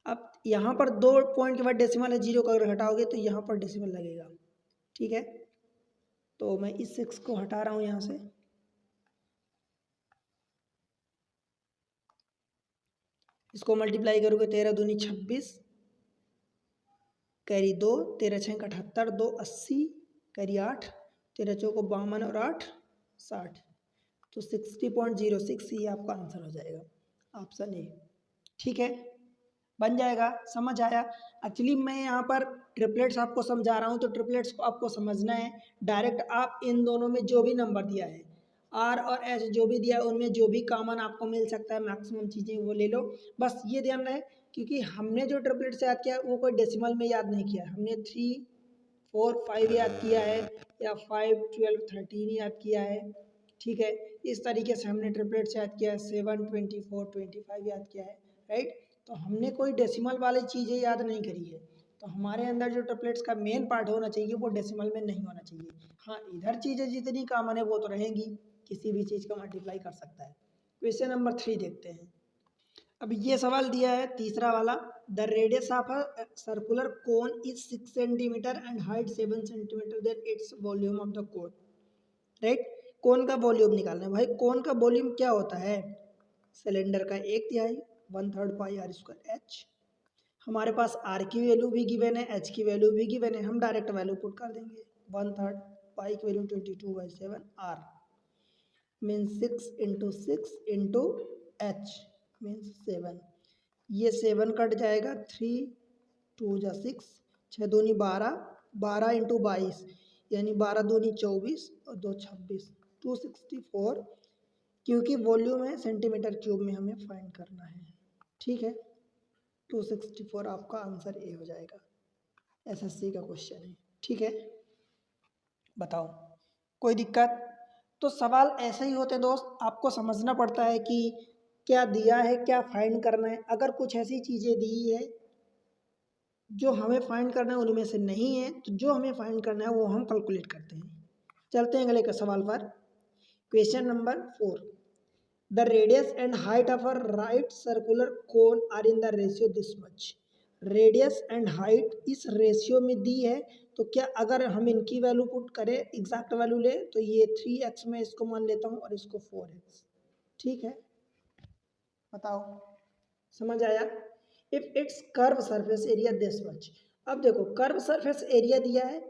अब यहाँ पर 2 पॉइंट के बाद डेसिमल है, 0 का अगर हटाओगे तो यहाँ पर डेसिमल लगेगा, ठीक है। तो मैं इस 6 को हटा रहा हूँ यहाँ से, इसको मल्टीप्लाई करोगे 13 दूनी 26, कैरी 2, 13 6 78, 2 80, कैरी 8, 13 चौको 52 और 8 60, तो 60.06 ये आपका आंसर हो जाएगा, ऑप्शन ए, ठीक है। बन जाएगा, समझ आया। एक्चुअली मैं यहाँ पर ट्रिपलेट्स आपको समझा रहा हूँ, तो ट्रिपलेट्स को आपको समझना है। डायरेक्ट आप इन दोनों में जो भी नंबर दिया है, आर और एच जो भी दिया है, उनमें जो भी कॉमन आपको मिल सकता है, मैक्सिमम चीज़ें वो ले लो। बस ये ध्यान रहे, क्योंकि हमने जो ट्रिपलेट्स याद किया वो कोई डेसिमल में याद नहीं किया, हमने 3, 4, 5 याद किया है, या 5, 12, 13 याद किया है, ठीक है। इस तरीके से हमने ट्रिपलेट्स याद किया है, 7, 24, 25 याद किया है, राइट। तो हमने कोई डेसिमल वाली चीज़ें याद नहीं करी है। तो हमारे अंदर जो ट्रिपलेट्स का मेन पार्ट होना चाहिए वो डेसिमल में नहीं होना चाहिए। हाँ, इधर चीज़ें जितनी कॉमन है वो तो रहेंगी, किसी भी चीज़ का मल्टीप्लाई कर सकता है। क्वेश्चन नंबर 3 देखते हैं। अब ये सवाल दिया है तीसरा वाला, the radius of a circular cone is 6 centimetre and height 7 centimetre, then its volume of the cone, right. Cone का वॉल्यूम निकालना है भाई। कोन का वॉल्यूम क्या होता है, सिलेंडर का 1/3, 1/3 पाई आर स्क्वायर एच। हमारे पास आर की वैल्यू भी गिवन है, एच की वैल्यू भी गिवन है, हम डायरेक्ट वैल्यू पुट कर देंगे। 1/3 पाई की value 22/7 R means 6 into 6 into H means 7। ये 7 कट जाएगा, 3 2 जा 6, 6 दूनी 12, 12 इंटू 22 यानी 12 दूनी 24 और 2 26, 264, क्योंकि वॉल्यूम है सेंटीमीटर क्यूब में हमें फाइंड करना है। ठीक है, 264 आपका आंसर ए हो जाएगा। एसएससी का क्वेश्चन है। ठीक है, बताओ कोई दिक्कत? तो सवाल ऐसे ही होते दोस्त, आपको समझना पड़ता है कि क्या दिया है, क्या फाइंड करना है। अगर कुछ ऐसी चीज़ें दी है जो हमें फाइंड करना है उनमें से नहीं है, तो जो हमें फाइंड करना है वो हम कैलकुलेट करते हैं। चलते हैं अगले के सवाल पर। Question number 4, the radius and height of a right circular cone are in the ratio this much. Radius and height इस रेशियो में दी है, तो क्या अगर हम इनकी वैल्यू पुट करें, एग्जैक्ट वैल्यू ले, तो ये 3x में इसको मान लेता हूँ और इसको 4x। ठीक है, बताओ समझ आया? If it's curve surface area this much. अब देखो कर्व सरफेस एरिया दिया है,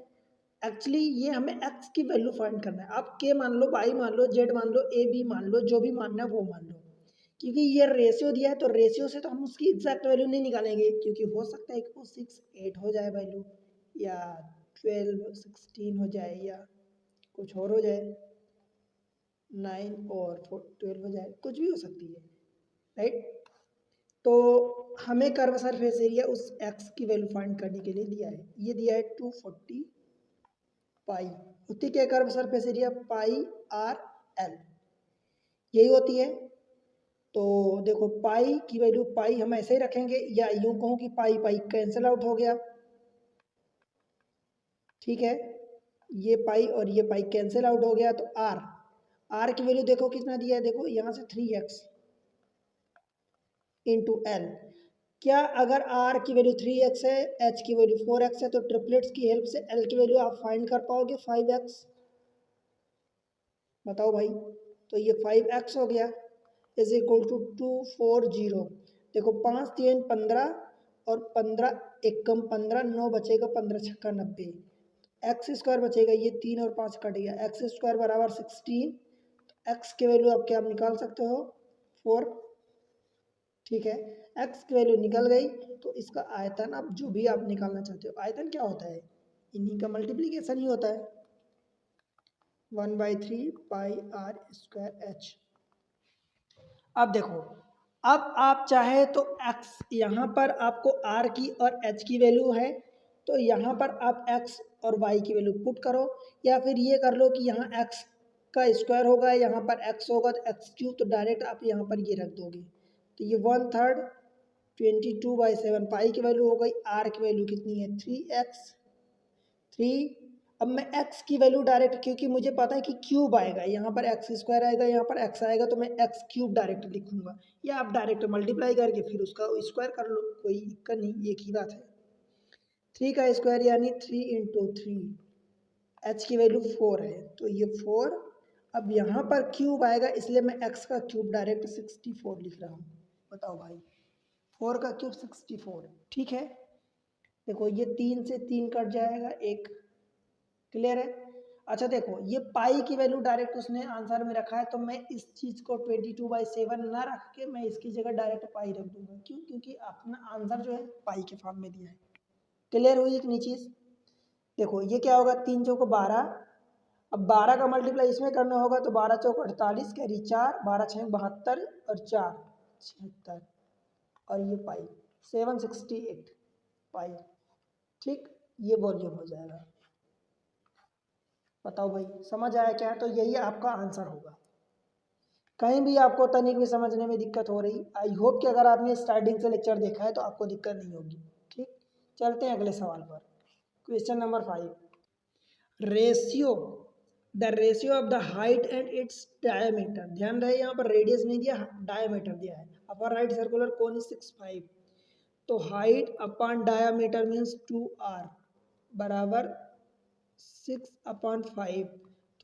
एक्चुअली ये हमें x की वैल्यू फाइंड करना है। आप k मान लो, y मान लो, z मान लो, a b मान लो, जो भी मानना है वो मान लो। क्योंकि ये रेशियो दिया है तो रेशियो से तो हम उसकी एग्जैक्ट वैल्यू नहीं निकालेंगे, क्योंकि हो सकता है कि वो 6 8 हो जाए वैल्यू, या 12 16 हो जाए, या कुछ और हो जाए, 9 और 12 हो जाए, कुछ भी हो सकती है, राइट? तो हमें कर्व सरफेस एरिया उस x की वैल्यू फाइंड करने के लिए दिया है। ये दिया है 240 पाई, होती क्या कर्व सरफेस एरिया? पाई आर एल, यही होती है। तो देखो पाई की वैल्यू, पाई हम ऐसे ही रखेंगे, या यूं कहूँ कि पाई पाई कैंसिल आउट हो गया। ठीक है, ये पाई और ये पाई कैंसिल आउट हो गया, तो आर, आर की वैल्यू देखो कितना दिया है, देखो यहाँ से 3x इंटू एल। क्या अगर r की वैल्यू 3x है, h की वैल्यू 4x है, तो ट्रिपलेट्स की हेल्प से l की वैल्यू आप फाइंड कर पाओगे 5x? बताओ भाई। तो ये 5x हो गया, इज इक्वल टू 240। देखो 5 3 15 और 15 एकम 15, 9 बचेगा, 15 छक्का 90, एक्स स्क्वायर बचेगा, ये 3 और 5 कट गया, एक्स स्क्वायर बराबर 16। एक्स की वैल्यू आप क्या निकाल सकते हो? 4। ठीक है, x की वैल्यू निकल गई, तो इसका आयतन आप जो भी आप निकालना चाहते हो, आयतन क्या होता है? इन्हीं का मल्टीप्लीकेशन ही होता है, 1/3 पाई आर स्क्वायर एच। अब देखो, अब आप चाहे तो x, यहाँ पर आपको r की और h की वैल्यू है, तो यहाँ पर आप x और y की वैल्यू पुट करो, या फिर ये कर लो कि यहाँ x का स्क्वायर होगा, यहाँ पर x होगा तो x क्यूब, तो डायरेक्ट आप यहाँ पर ये रख दोगे, तो ये 1/3 22/7 पाई की वैल्यू हो गई। r की वैल्यू कितनी है? 3x 3। अब मैं x की वैल्यू डायरेक्ट, क्योंकि मुझे पता है कि क्यूब आएगा, यहाँ पर एक्स स्क्वायर आएगा, यहाँ पर x आएगा, तो मैं x क्यूब डायरेक्ट लिखूंगा, या आप डायरेक्ट मल्टीप्लाई करके फिर उसका स्क्वायर कर लो, कोई दिक्कत नहीं, एक ही बात है। 3 का स्क्वायर यानी 3 इंटू 3, h की वैल्यू 4 है, तो ये 4। अब यहाँ पर क्यूब आएगा, इसलिए मैं x का क्यूब डायरेक्ट 64 लिख रहा हूँ। बताओ भाई, 4 का क्यूब 64। ठीक है, देखो ये 3 से 3 कट जाएगा, एक, क्लियर है? अच्छा देखो, ये पाई की वैल्यू डायरेक्ट उसने आंसर में रखा है, तो मैं इस चीज़ को 22/7 ना रख के मैं इसकी जगह डायरेक्ट पाई रख दूंगा। क्यों? क्योंकि अपना आंसर जो है पाई के फॉर्म में दिया है। क्लियर हुई इतनी चीज़? देखो ये क्या होगा, 3 चौको 12, अब 12 का मल्टीप्लाई इसमें करना होगा, तो 12 चौक 48, कैरी 4, 12 छः 72 और 4 76, और ये पाई 768 पाई। ठीक, ये वॉल्यूम हो जाएगा। बताओ भाई, समझ आया क्या? तो यही आपका आंसर होगा। कहीं भी आपको तनिक भी समझने में दिक्कत हो रही, आई होप कि अगर आपने स्टार्टिंग से लेक्चर देखा है तो आपको दिक्कत नहीं होगी। ठीक, चलते हैं अगले सवाल पर। Question number 5, ratio, the ratio of the height and its diameter. ध्यान रहे यहाँ पर रेडियस नहीं दिया, डायमीटर दिया है। Upper right circular cone is 6 5, तो height upon diameter means 2r बराबर 6/5।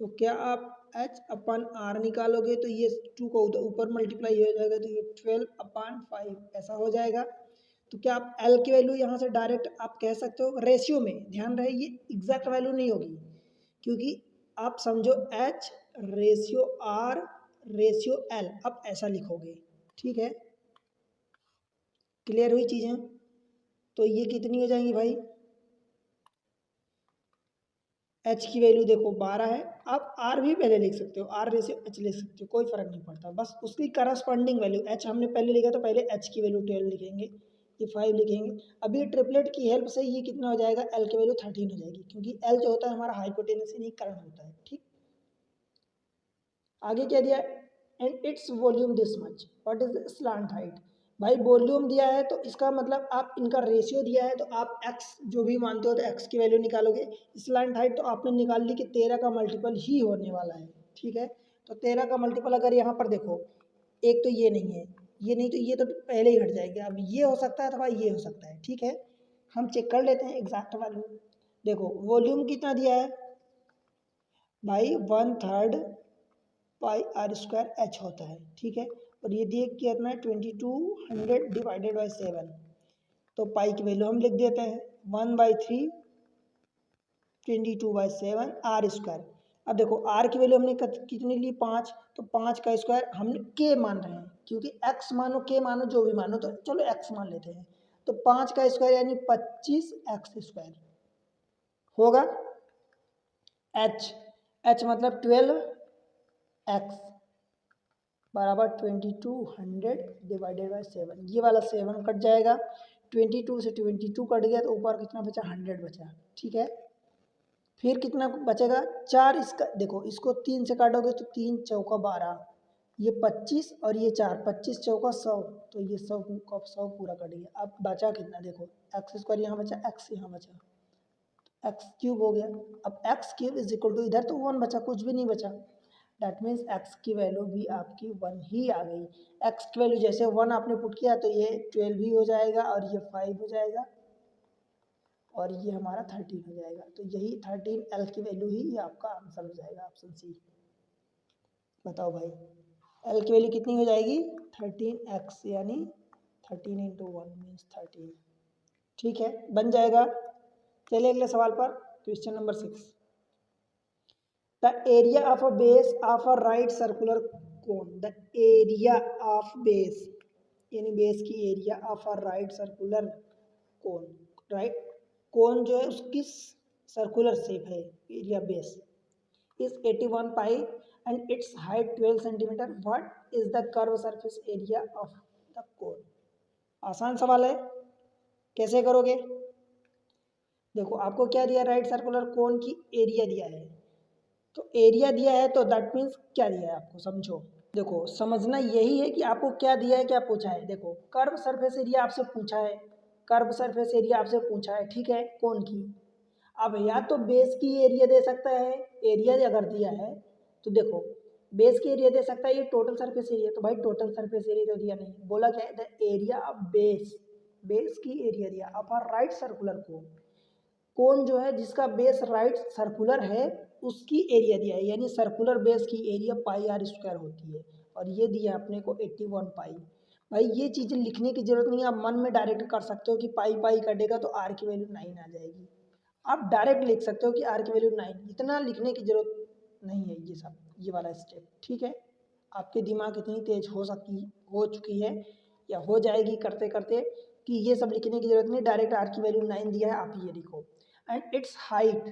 तो क्या आप h अपन r निकालोगे, तो ये 2 को ऊपर मल्टीप्लाई हो जाएगा, तो ये 12/5 ऐसा हो जाएगा। तो क्या आप l की वैल्यू यहाँ से डायरेक्ट आप कह सकते हो रेशियो में, ध्यान रहे ये एग्जैक्ट वैल्यू नहीं होगी, क्योंकि आप समझो h ratio r ratio l, आप ऐसा लिखोगे। ठीक है, क्लियर हुई चीज़ें? तो ये कितनी हो जाएंगी भाई, एच की वैल्यू देखो 12 है। आप आर भी पहले लिख सकते हो, आर रेशियो एच लिख सकते हो, कोई फर्क नहीं पड़ता, बस उसकी करस्पॉन्डिंग वैल्यू एच हमने पहले लिखा तो पहले एच की वैल्यू 12 लिखेंगे, ये 5 लिखेंगे। अब ये ट्रिपलेट की हेल्प से ये कितना हो जाएगा, एल की वैल्यू 13 हो जाएगी, क्योंकि एल जो होता है हमारा हाइपोटेनस यानी करंट होता है। ठीक, आगे क्या दिया, and its volume this much, what is slant height. भाई वॉल्यूम दिया है तो इसका मतलब आप इनका रेशियो दिया है तो आप x जो भी मानते हो तो x की वैल्यू निकालोगे। स्लांट हाइट तो आपने निकाल ली कि 13 का मल्टीपल ही होने वाला है। ठीक है, तो 13 का मल्टीपल अगर यहाँ पर देखो, एक तो ये नहीं है, ये नहीं, तो ये तो पहले ही हट जाएगी। अब ये हो सकता है अथवा ये हो सकता है। ठीक है, हम चेक कर लेते हैं एग्जैक्ट वैल्यू। देखो वॉल्यूम कितना दिया है भाई, 1/3 पाई आर स्क्वायर एच होता है। ठीक है, और ये दिए कितना है 2200 डिवाइडेड बाई 7, तो पाई की वैल्यू हम लिख देते हैं 1/3 22/7 आर स्क्वायर। अब देखो आर की वैल्यू हमने कितनी ली 5, तो 5 का स्क्वायर हम के मान रहे हैं, क्योंकि एक्स मानो के मानो जो भी मानो, तो चलो एक्स मान लेते हैं। तो 5 का स्क्वायर यानी 25 एक्स स्क्वायर होगा। एच, एच मतलब 12 एक्स बराबर 2200 डिवाइडेड बाई 7, ये वाला 7 कट जाएगा, 22 से 22 कट गया तो ऊपर कितना बचा 100 बचा। ठीक है, फिर कितना बचेगा 4, इसका देखो इसको 3 से काटोगे तो 3 चौका 12, ये 25 और ये 4, 25 चौका 100, तो ये 100 का 100 पूरा कट गया। अब बचा कितना देखो, एक्स स्क्वायर यहाँ बचा, एक्स यहाँ बचा, एक्स क्यूब हो गया। अब X cube is equal to इधर तो 1 बचा, कुछ भी नहीं बचा, डैट मीन्स एक्स की वैल्यू भी आपकी 1 ही आ गई। एक्स की वैल्यू जैसे 1 आपने पुट किया तो ये 12 ही हो जाएगा और ये 5 हो जाएगा और ये हमारा 13 हो जाएगा। तो यही 13 एल की वैल्यू ही ये आपका आंसर हो जाएगा, ऑप्शन सी। बताओ भाई, एल की वैल्यू कितनी हो जाएगी 13x, यानी 13 इंटू 1 मीन्स 13। ठीक है, बन जाएगा। चलिए अगले सवाल पर, question number 6। The area of a base of a right circular cone, the area of base यानी बेस की area of a right circular cone, right cone जो है उसकी सर्कुलर शेप है, area base is 81 pi and its height 12 centimeter. What is the curve surface area of the cone? आसान सवाल है, कैसे करोगे? देखो आपको क्या दिया, राइट सर्कुलर कोन की एरिया दिया है, तो एरिया दिया है तो दैट मीन्स क्या दिया है आपको समझो। देखो समझना यही है कि आपको क्या दिया है, क्या पूछा है। देखो कर्व सरफेस एरिया आपसे पूछा है, कर्व सरफेस एरिया आपसे पूछा है, ठीक है, कोन की। अब या तो बेस की एरिया दे सकता है, एरिया अगर दिया है तो देखो बेस की एरिया दे सकता है, ये टोटल सरफेस एरिया, तो भाई टोटल सरफेस एरिया तो दिया नहीं, बोला क्या है the area of base, base की एरिया दिया of a right circular cone, cone जो है जिसका बेस राइट सर्कुलर है उसकी एरिया दिया है, यानी सर्कुलर बेस की एरिया पाई आर स्क्वायर होती है, और ये दिया अपने को 81 पाई। भाई ये चीज़ें लिखने की जरूरत नहीं है, आप मन में डायरेक्ट कर सकते हो कि पाई पाई कटेगा तो आर की वैल्यू 9 आ जाएगी, आप डायरेक्ट लिख सकते हो कि आर की वैल्यू 9, इतना लिखने की जरूरत नहीं है ये सब, ये वाला स्टेप। ठीक है, आपके दिमाग इतनी तेज हो चुकी है या हो जाएगी करते करते कि ये सब लिखने की जरूरत नहीं, डायरेक्ट आर की वैल्यू 9 दिया है आप ये लिखो, एंड इट्स हाइट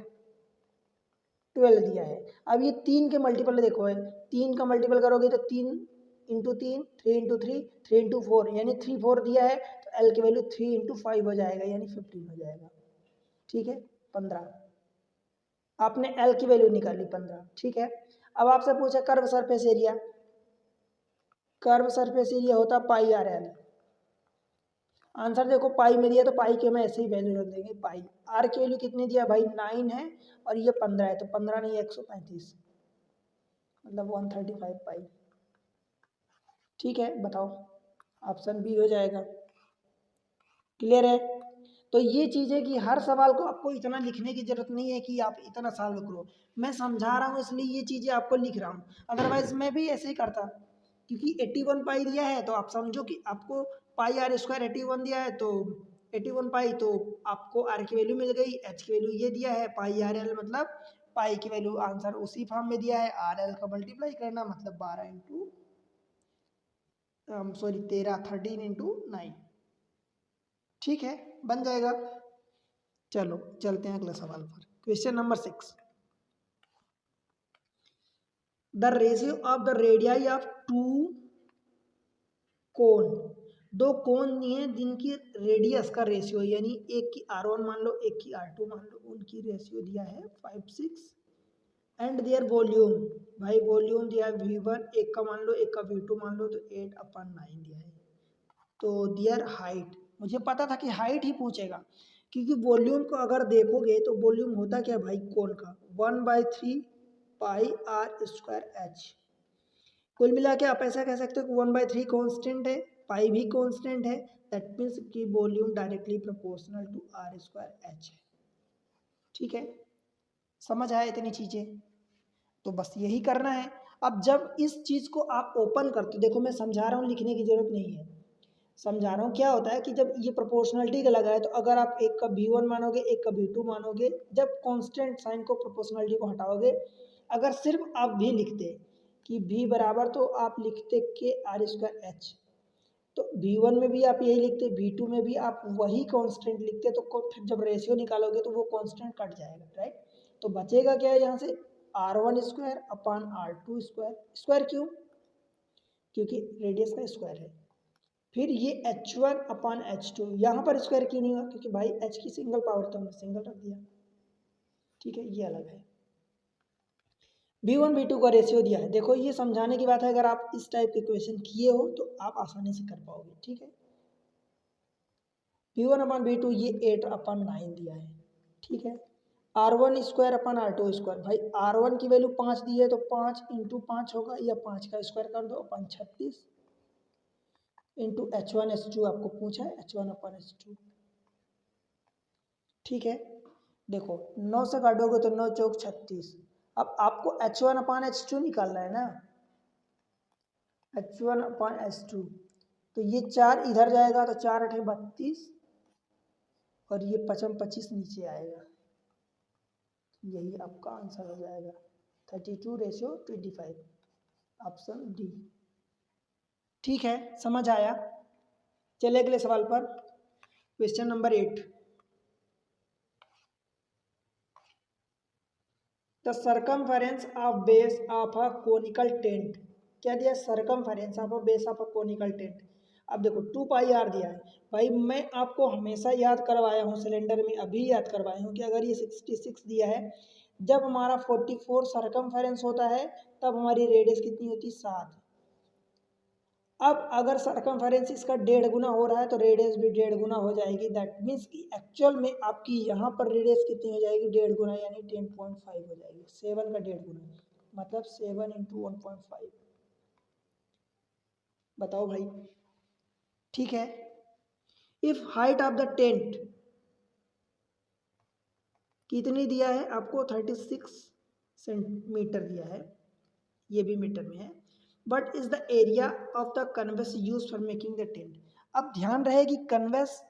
12 दिया है। अब ये 3 के मल्टीपल देखो है, 3 का मल्टीपल करोगे तो 3 इंटू 3, 3 इंटू 3, 3 इंटू 4, यानी 3 4 दिया है तो एल की वैल्यू 3 इंटू 5 हो जाएगा, यानी 15 हो जाएगा। ठीक है, 15, आपने एल की वैल्यू निकाली 15। ठीक है, अब आपसे पूछा curve surface area, curve surface area होता पाई आर एल। आंसर देखो पाई में दिया तो पाई के में ऐसे ही वैल्यू रख देंगे, पाई आर की वैल्यू कितनी दिया भाई 9 है और ये 15 है, तो 15 नहीं 135, मतलब 135 पाई। ठीक है, बताओ, ऑप्शन बी हो जाएगा। क्लियर है? तो ये चीज़ें कि हर सवाल को आपको इतना लिखने की जरूरत नहीं है कि आप इतना सॉल्व करो, मैं समझा रहा हूँ इसलिए ये चीज़ें आपको लिख रहा हूँ, अदरवाइज मैं भी ऐसे ही करता, क्योंकि 81 पाई दिया है तो आप समझो कि आपको पाई आर स्क्वायर 81 दिया है, तो 81 पाई तो आपको आर की वैल्यू मिल गई, एच की वैल्यू ये दिया है पाई आर एल, मतलब पाई की वैल्यू आंसर उसी फॉर्म में दिया है, आर एल का मल्टीप्लाई करना मतलब 12 इंटू सॉरी 13 13 इंटू 9। ठीक है, बन जाएगा। चलो चलते हैं अगले सवाल पर। Question number 6, the ratio of the radii of two cone, दो कोन दिए हैं जिनकी रेडियस का रेशियो, यानी एक की R1 मान लो, एक की R2 मान लो, उनकी रेशियो दिया है 5, 6 एंड देयर वॉल्यूम, भाई वॉल्यूम दिया है V1, एक का मान लो, एक का V2 मान लो, तो 8/9 दिया है। तो दियर हाइट, मुझे पता था कि हाइट ही पूछेगा, क्योंकि वॉल्यूम को अगर देखोगे तो वॉल्यूम होता क्या भाई कोन का 1/3 पाई आर स्क्वायर एच। कुल मिला के आप ऐसा कह सकते हो कि 1/3 कॉन्स्टेंट है, पाई भी कॉन्स्टेंट है, दैट मीन्स की volume directly proportional to R square H है। ठीक है, समझ आया इतनी चीजें? तो बस यही करना है। अब जब इस चीज को आप ओपन करते हो, देखो मैं समझा रहा हूँ, लिखने की जरूरत नहीं है, समझा रहा हूँ। क्या होता है कि जब ये प्रोपोर्शनलिटी का लगा है, तो अगर आप एक का V1 मानोगे, एक का V2 मानोगे, जब कांस्टेंट साइन को, प्रोपोर्शनलिटी को हटाओगे, अगर सिर्फ आप भी लिखते कि V बराबर, तो आप लिखते के आर स्क्वायर एच, तो V1 में भी आप यही लिखते, V2 में भी आप वही कांस्टेंट लिखते, तो फिर जब रेशियो निकालोगे तो वो कांस्टेंट कट जाएगा, राइट। तो बचेगा क्या है यहाँ से, R1 square upon R2 square. Square क्यों? क्योंकि रेडियस का स्क्वायर है। फिर ये H1/H2, यहाँ पर स्क्वायर क्यों नहीं हुआ, क्योंकि भाई H की सिंगल पावर तो हमने सिंगल रख दिया। ठीक है, ये अलग है। V1 V2 का रेशियो दिया है, देखो ये समझाने की बात है, अगर आप इस टाइप के क्वेश्चन किए हो तो आप आसानी से कर पाओगे। ठीक है, V1/V2 ये 8/9 दिया है। ठीक है, R1 square upon R2 square, भाई R1 की वैल्यू 5 दी है, तो 5 × 5 होगा, या 5 का स्क्वायर कर दो अपन 36 इंटू H1 H2 आपको पूछा है, H1/H2। ठीक है, देखो 9 से काटोगे तो 9 चौक 36। अब आपको H1/H2 निकालना है ना, H1/H2, तो ये 4 इधर जाएगा, तो 4 8 32, और ये 5 25 नीचे आएगा, यही आपका आंसर हो जाएगा 32:25, ऑप्शन डी। ठीक है, समझ आया? चले अगले सवाल पर। Question number 8, the circumference of base of a conical tent. क्या दिया? Circumference of a base of a conical tent. अब देखो 2πr दिया है, भाई मैं आपको हमेशा याद करवाया हूँ, सिलेंडर में अभी याद करवाया हूँ कि अगर ये 66 दिया है, जब हमारा 44 सर्कमफेरेंस होता है, तब हमारी रेडियस कितनी होती है? 7। अब अगर सर्कमफेरेंस इसका 1.5 गुना हो रहा है, तो रेडियस भी 1.5 गुना हो जाएगी। दैट मीन्स कि एक्चुअल में आपकी यहाँ पर रेडियस कितनी हो जाएगी? 1.5 गुना, यानी 10.5 हो जाएगी। 7 का 1.5 गुना, मतलब 7 × 1.5। बताओ भाई। ठीक है, if height of the tent कितनी दिया है आपको? 36 सेंटीमीटर दिया है, ये भी मीटर में है। But is the area of the canvas use for making the tent. अब ध्यान रहे कि कन्वेस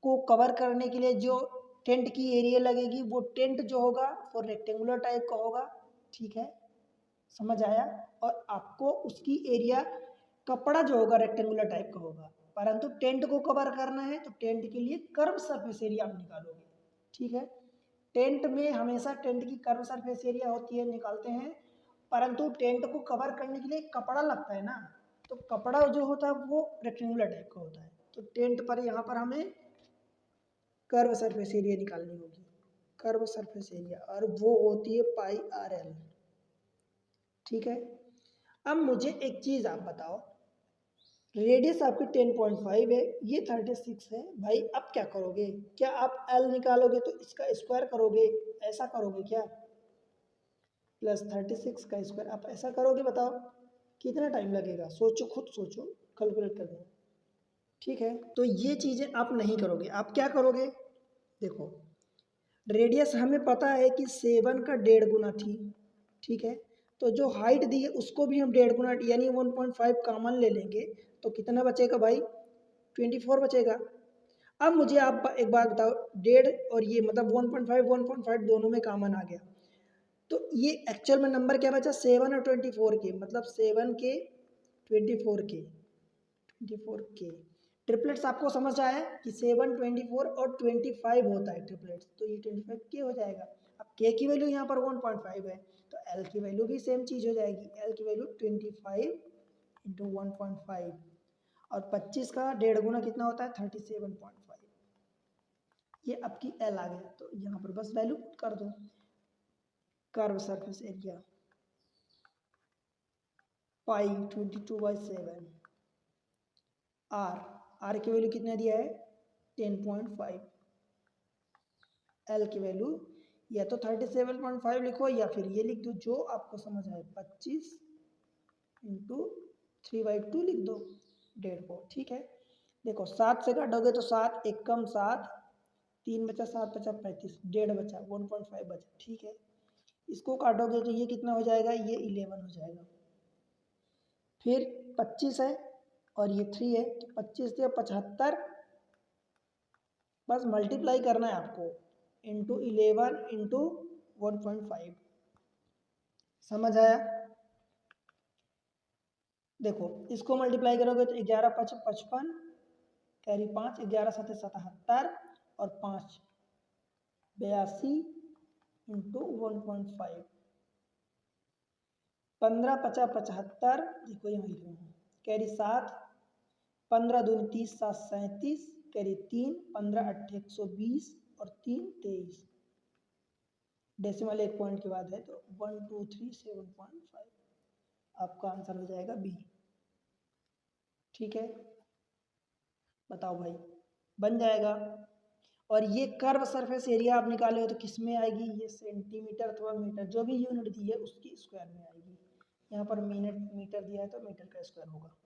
को कवर करने के लिए जो टेंट की एरिया लगेगी, वो टेंट जो होगा वो रेक्टेंगुलर टाइप का होगा। ठीक है, समझ आया? और आपको उसकी एरिया, कपड़ा जो होगा रेक्टेंगुलर टाइप का होगा, परंतु टेंट को कवर करना है तो टेंट के लिए कर्व सरफेस एरिया आप निकालोगे। ठीक है, टेंट में हमेशा टेंट की कर्व सरफेस एरिया होती है, निकालते हैं, परंतु टेंट को कवर करने के लिए कपड़ा लगता है ना, तो कपड़ा जो होता है वो रेक्टेंगुलर टाइप का होता है। तो टेंट पर यहाँ पर हमें कर्व सरफेस एरिया निकालनी होगी, कर्व सरफेस एरिया, और वो होती है πRL। ठीक है, अब मुझे एक चीज आप बताओ, रेडियस आपकी 10.5 है, ये 36 है, भाई अब क्या करोगे? क्या आप L निकालोगे तो इसका स्क्वायर करोगे, ऐसा करोगे क्या? प्लस 36 का स्क्वायर, आप ऐसा करोगे? बताओ कितना टाइम लगेगा? सोचो, खुद सोचो, कैलकुलेट कर देना। ठीक है, तो ये चीजें आप नहीं करोगे, आप क्या करोगे? देखो रेडियस हमें पता है कि 7 का 1.5 गुना थी। ठीक है, तो जो हाइट दी है उसको भी हम 1.5 गुना, यानी 1.5 कॉमन ले लेंगे, तो कितना बचेगा भाई? 24 बचेगा। अब मुझे आप एक बात बताओ, 1.5 और ये मतलब 1.5 दोनों में कॉमन आ गया, तो ये एक्चुअल में नंबर क्या बचा? 7 और 24 के, मतलब 7 के 24 के 24 के ट्रिपलेट्स आपको समझ आया कि 7, 24 और 25 होता है ट्रिपलेट्स, तो ये 25 के हो जाएगा। अब के की वैल्यू यहाँ पर 1.5 है, तो एल की वैल्यू भी सेम चीज़ हो जाएगी, एल की वैल्यू 25 इंटू 1.5 और 25 का 1.5 गुना कितना होता है 37.5। ये आपकी एल आ गया, तो यहाँ पर बस वैल्यू पुट कर दो। Curve surface area pi 22/7, R की वैल्यू कितना दिया है 10.5, एल की वैल्यू या तो 37.5 लिखो या फिर ये लिख दो जो आपको समझ आए, 25 इंटू 3/2 लिख दो 1.5 को। ठीक है, देखो 7 से काटोगे तो 7 एक कम 7, 3 बचा 7 बचा 35, 1.5 बचा 1.5 बचा। ठीक है, इसको काटोगे तो ये कितना हो जाएगा, ये 11 हो जाएगा। फिर 25 है और ये 3 है, तो 25 से 75, बस मल्टीप्लाई करना है आपको, इंटू 11 इंटू 1.5। समझ आया? देखो इसको मल्टीप्लाई करोगे तो 11 5 55, कैरी 5, 11 7 77 और 5 82 इंटू 1.5, 15 50 75, देखो यहाँ लिख रहा हूँ, कैरी 7, 15 दूनी 30 7 37, कैरी 3, 15 8 120 और 3 23, डेसिमल एक पॉइंट के बाद है तो 1237.5, आपका आंसर हो जाएगा बी। ठीक है, बताओ भाई, बन जाएगा। और ये कर्व सरफेस एरिया आप निकाले हो तो किस में आएगी, ये सेंटीमीटर अथवा मीटर, जो भी यूनिट दी है उसकी स्क्वायर में आएगी। यहाँ पर मिनट मीटर दिया है तो मीटर का स्क्वायर होगा।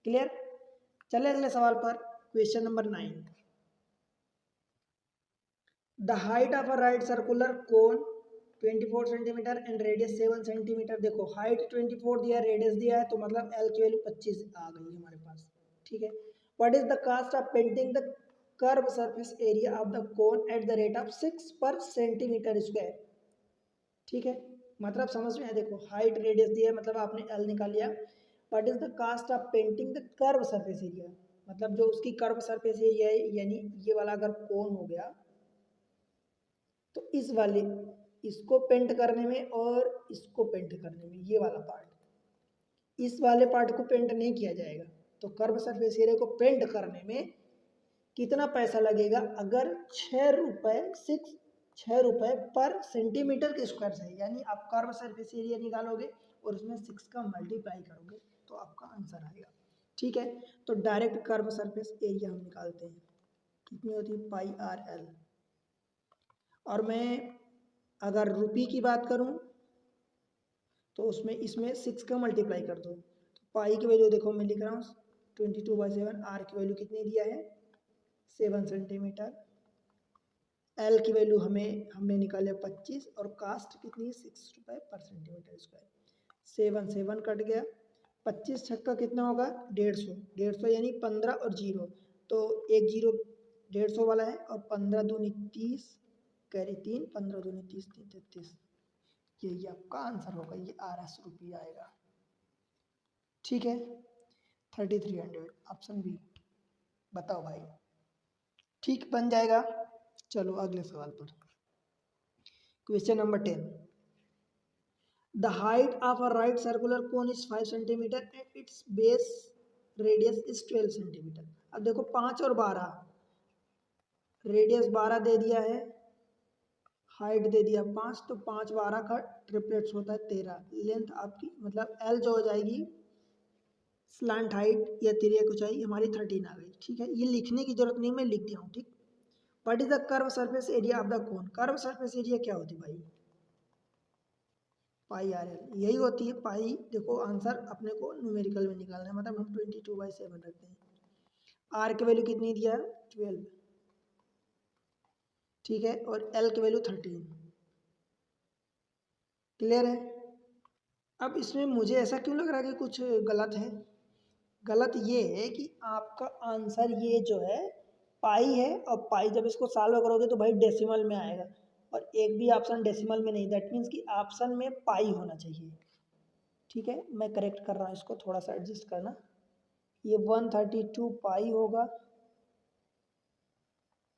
क्लियर? चले अगले सवाल पर, question number 9। The height of a right circular cone 24 centimetre and radius 7 centimetre. देखो हाइट 24 दिया है, रेडियस दिया है, तो मतलब एल की वैल्यू 25 आ गई हमारे पास। ठीक है, what is the cost of painting the curve surface area of the cone at the rate of 6 per centimetre square. ठीक है, मतलब समझ में है, देखो हाइट रेडियस दिया है, मतलब आपने एल निकाल लिया। What is the cost of painting the curve surface area, मतलब जो उसकी कर्व सरफेस एरिया है, यानी ये वाला अगर कोन हो गया तो इस वाले इसको पेंट करने में और इसको पेंट करने में, ये वाला पार्ट, इस वाले पार्ट को पेंट नहीं किया जाएगा। तो कर्व सरफेस एरिया को पेंट करने में कितना पैसा लगेगा, अगर 6 रुपये पर सेंटीमीटर के स्क्वायर से, यानी आप कर्व सरफेस एरिया निकालोगे और उसमें 6 का मल्टीप्लाई करोगे तो आपका आंसर आएगा। ठीक है, तो डायरेक्ट कर्व सरफेस एरिया हम निकालते हैं, कितनी होती है पाई आर एल। और मैं अगर रुपी की बात करूं तो उसमें इसमें 6 का मल्टीप्लाई कर दो, तो पाई की वैल्यू देखो मैं लिख रहा हूँ 22/7, आर की वैल्यू कितनी दिया है 7 सेंटीमीटर, एल की वैल्यू हमने निकाले 25 और कास्ट कितनी 6 रुपये पर सेंटीमीटर स्क्वायर। 7 7 कट गया, 25 छक्का कितना होगा 150, 150 यानी 15 और 0, तो एक 0 150 वाला है, और 15 दूनी 30, कैरी 3, 15 दूनी 30 3 33, यही आपका आंसर होगा, ये ₹RS आएगा। ठीक है, 3300, ऑप्शन बी। बताओ भाई, ठीक बन जाएगा। चलो अगले सवाल पर, question number 10। The height of a right circular cone is 5 centimetre and it's base radius is 12 centimetre. अब देखो 5 और 12, रेडियस 12 दे दिया है, हाइट दे दिया 5, तो 5 12 का ट्रिपलेट्स होता है 13। लेंथ आपकी मतलब एल जो हो जाएगी स्लैंट हाइट या तिर्यक ऊंचाई हमारी 13 आ गई। ठीक है, ये लिखने की जरूरत नहीं, मैं लिख दिया हूँ। ठीक, what is the curve surface area of the cone, curve surface area क्या होती है भाई, पाई आर एल, यही होती है पाई। देखो आंसर अपने को न्यूमेरिकल में निकालना है, मतलब हम 22/7 रखते हैं। आर की वैल्यू कितनी दिया 12, ठीक है, और एल की वैल्यू 13। क्लियर है? अब इसमें मुझे ऐसा क्यों लग रहा है कि कुछ गलत है, गलत ये है कि आपका आंसर ये जो है पाई है, और पाई जब इसको सॉल्व करोगे तो भाई डेसिमल में आएगा, और एक भी ऑप्शन डेसिमल में नहीं, दैट मीन्स कि ऑप्शन में पाई होना चाहिए। ठीक है, मैं करेक्ट कर रहा हूँ इसको, थोड़ा सा एडजस्ट करना। ये 132 पाई होगा,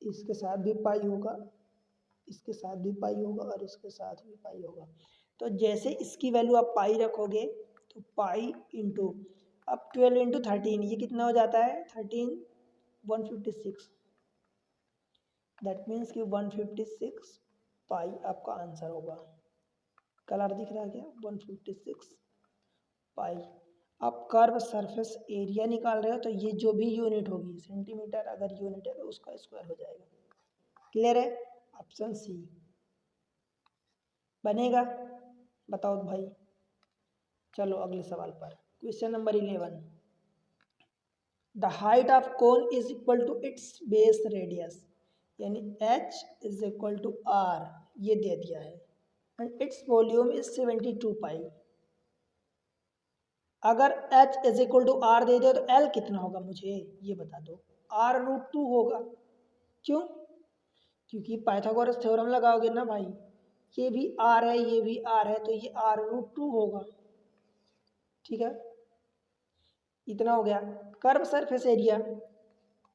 इसके साथ भी पाई होगा, इसके साथ भी पाई होगा और इसके साथ भी पाई होगा। तो जैसे इसकी वैल्यू आप पाई रखोगे तो पाई इंटू, अब 12 इंटू 13 ये कितना हो जाता है 13 156, दैट मीन्स कि 156 पाई आपका आंसर होगा। कलर दिख रहा है क्या, 156 पाई। आप कर्व सरफेस एरिया निकाल रहे हो तो ये जो भी यूनिट होगी, सेंटीमीटर अगर यूनिट है तो उसका स्क्वायर हो जाएगा। क्लियर है, ऑप्शन सी बनेगा। बताओ भाई। चलो अगले सवाल पर, question number 11, the height of cone is equal to its base radius, यानी h is equal to r, ये दे दिया है, and its volume is 72 pi. अगर h is equal to r दे दे तो l कितना होगा मुझे ये बता दो। r√2 होगा। क्यों? क्योंकि पाइथागोरस थ्योरम लगाओगे ना भाई, ये भी r है ये भी r है तो ये r√2 होगा। ठीक है, इतना हो गया। Curve surface area,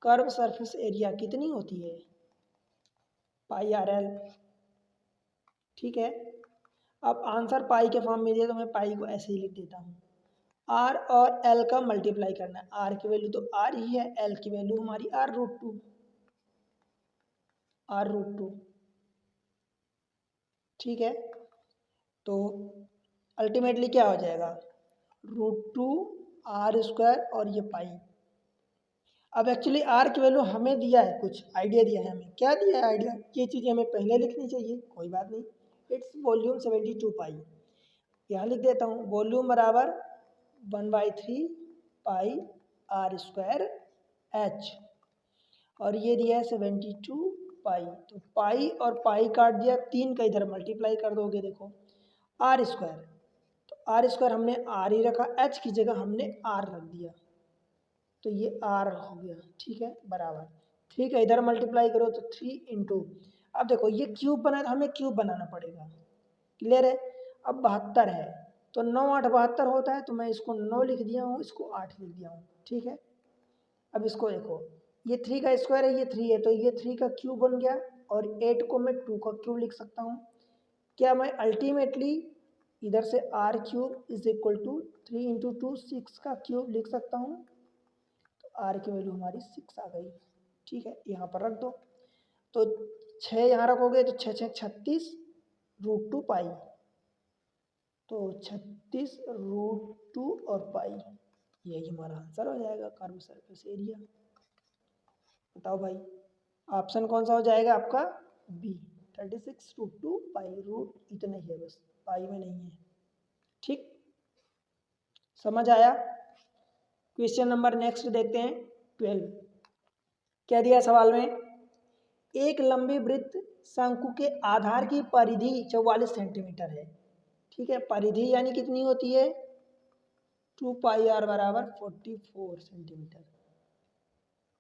curve surface area कितनी होती है, पाई आर एल। ठीक है, अब आंसर पाई के फॉर्म में दिया तो मैं पाई को ऐसे ही लिख देता हूँ। आर और एल का मल्टीप्लाई करना है, आर की वैल्यू तो आर ही है, एल की वैल्यू हमारी r√2, r√2। ठीक है, तो अल्टीमेटली क्या हो जाएगा, √2 r² और ये पाई। अब एक्चुअली आर की वैल्यू हमें दिया है, कुछ आइडिया दिया है हमें, क्या दिया है आइडिया, ये चीज़ें हमें पहले लिखनी चाहिए, कोई बात नहीं। इट्स वॉल्यूम 72 पाई, यहाँ लिख देता हूँ, वॉल्यूम बराबर 1/3 पाई r² h, और ये दिया है 72 पाई। तो पाई और पाई काट दिया, 3 का इधर मल्टीप्लाई कर दोगे, देखो r², तो r² हमने r ही रखा, h की जगह हमने r रख दिया, तो ये r हो गया। ठीक है, बराबर 3 का इधर मल्टीप्लाई करो तो 3 इंटू, अब देखो ये क्यूब बना तो हमें क्यूब बनाना पड़ेगा। क्लियर है, अब 72 है तो 9 8 72 होता है, तो मैं इसको 9 लिख दिया हूँ, इसको 8 लिख दिया हूँ। ठीक है, अब इसको देखो, ये 3 का स्क्वायर है, ये 3 है, तो ये 3 का क्यूब बन गया, और 8 को मैं 2 का क्यूब लिख सकता हूँ। क्या मैं अल्टीमेटली इधर से r³ is equal to 3 into 2 6 का क्यूब लिख सकता हूँ, तो r की वैल्यू हमारी 6 आ गई। ठीक है, यहाँ पर रख दो, तो 6 यहाँ रखोगे तो 6 6 36 √2 पाई, तो 36 √2 और पाई, यही हमारा आंसर हो जाएगा, कर्व सरफेस एरिया। बताओ भाई, ऑप्शन कौन सा हो जाएगा आपका, बी, 36 √2 पाई, रूट इतना ही है बस, पाई में नहीं है। ठीक, समझ आया। क्वेश्चन नंबर नेक्स्ट देखते हैं 12, क्या दिया सवाल में, एक लंबी वृत्त शंकु के आधार की परिधि 44 सेंटीमीटर है। ठीक है, परिधि यानी कितनी होती है, 2 पाई r बराबर 44 सेंटीमीटर,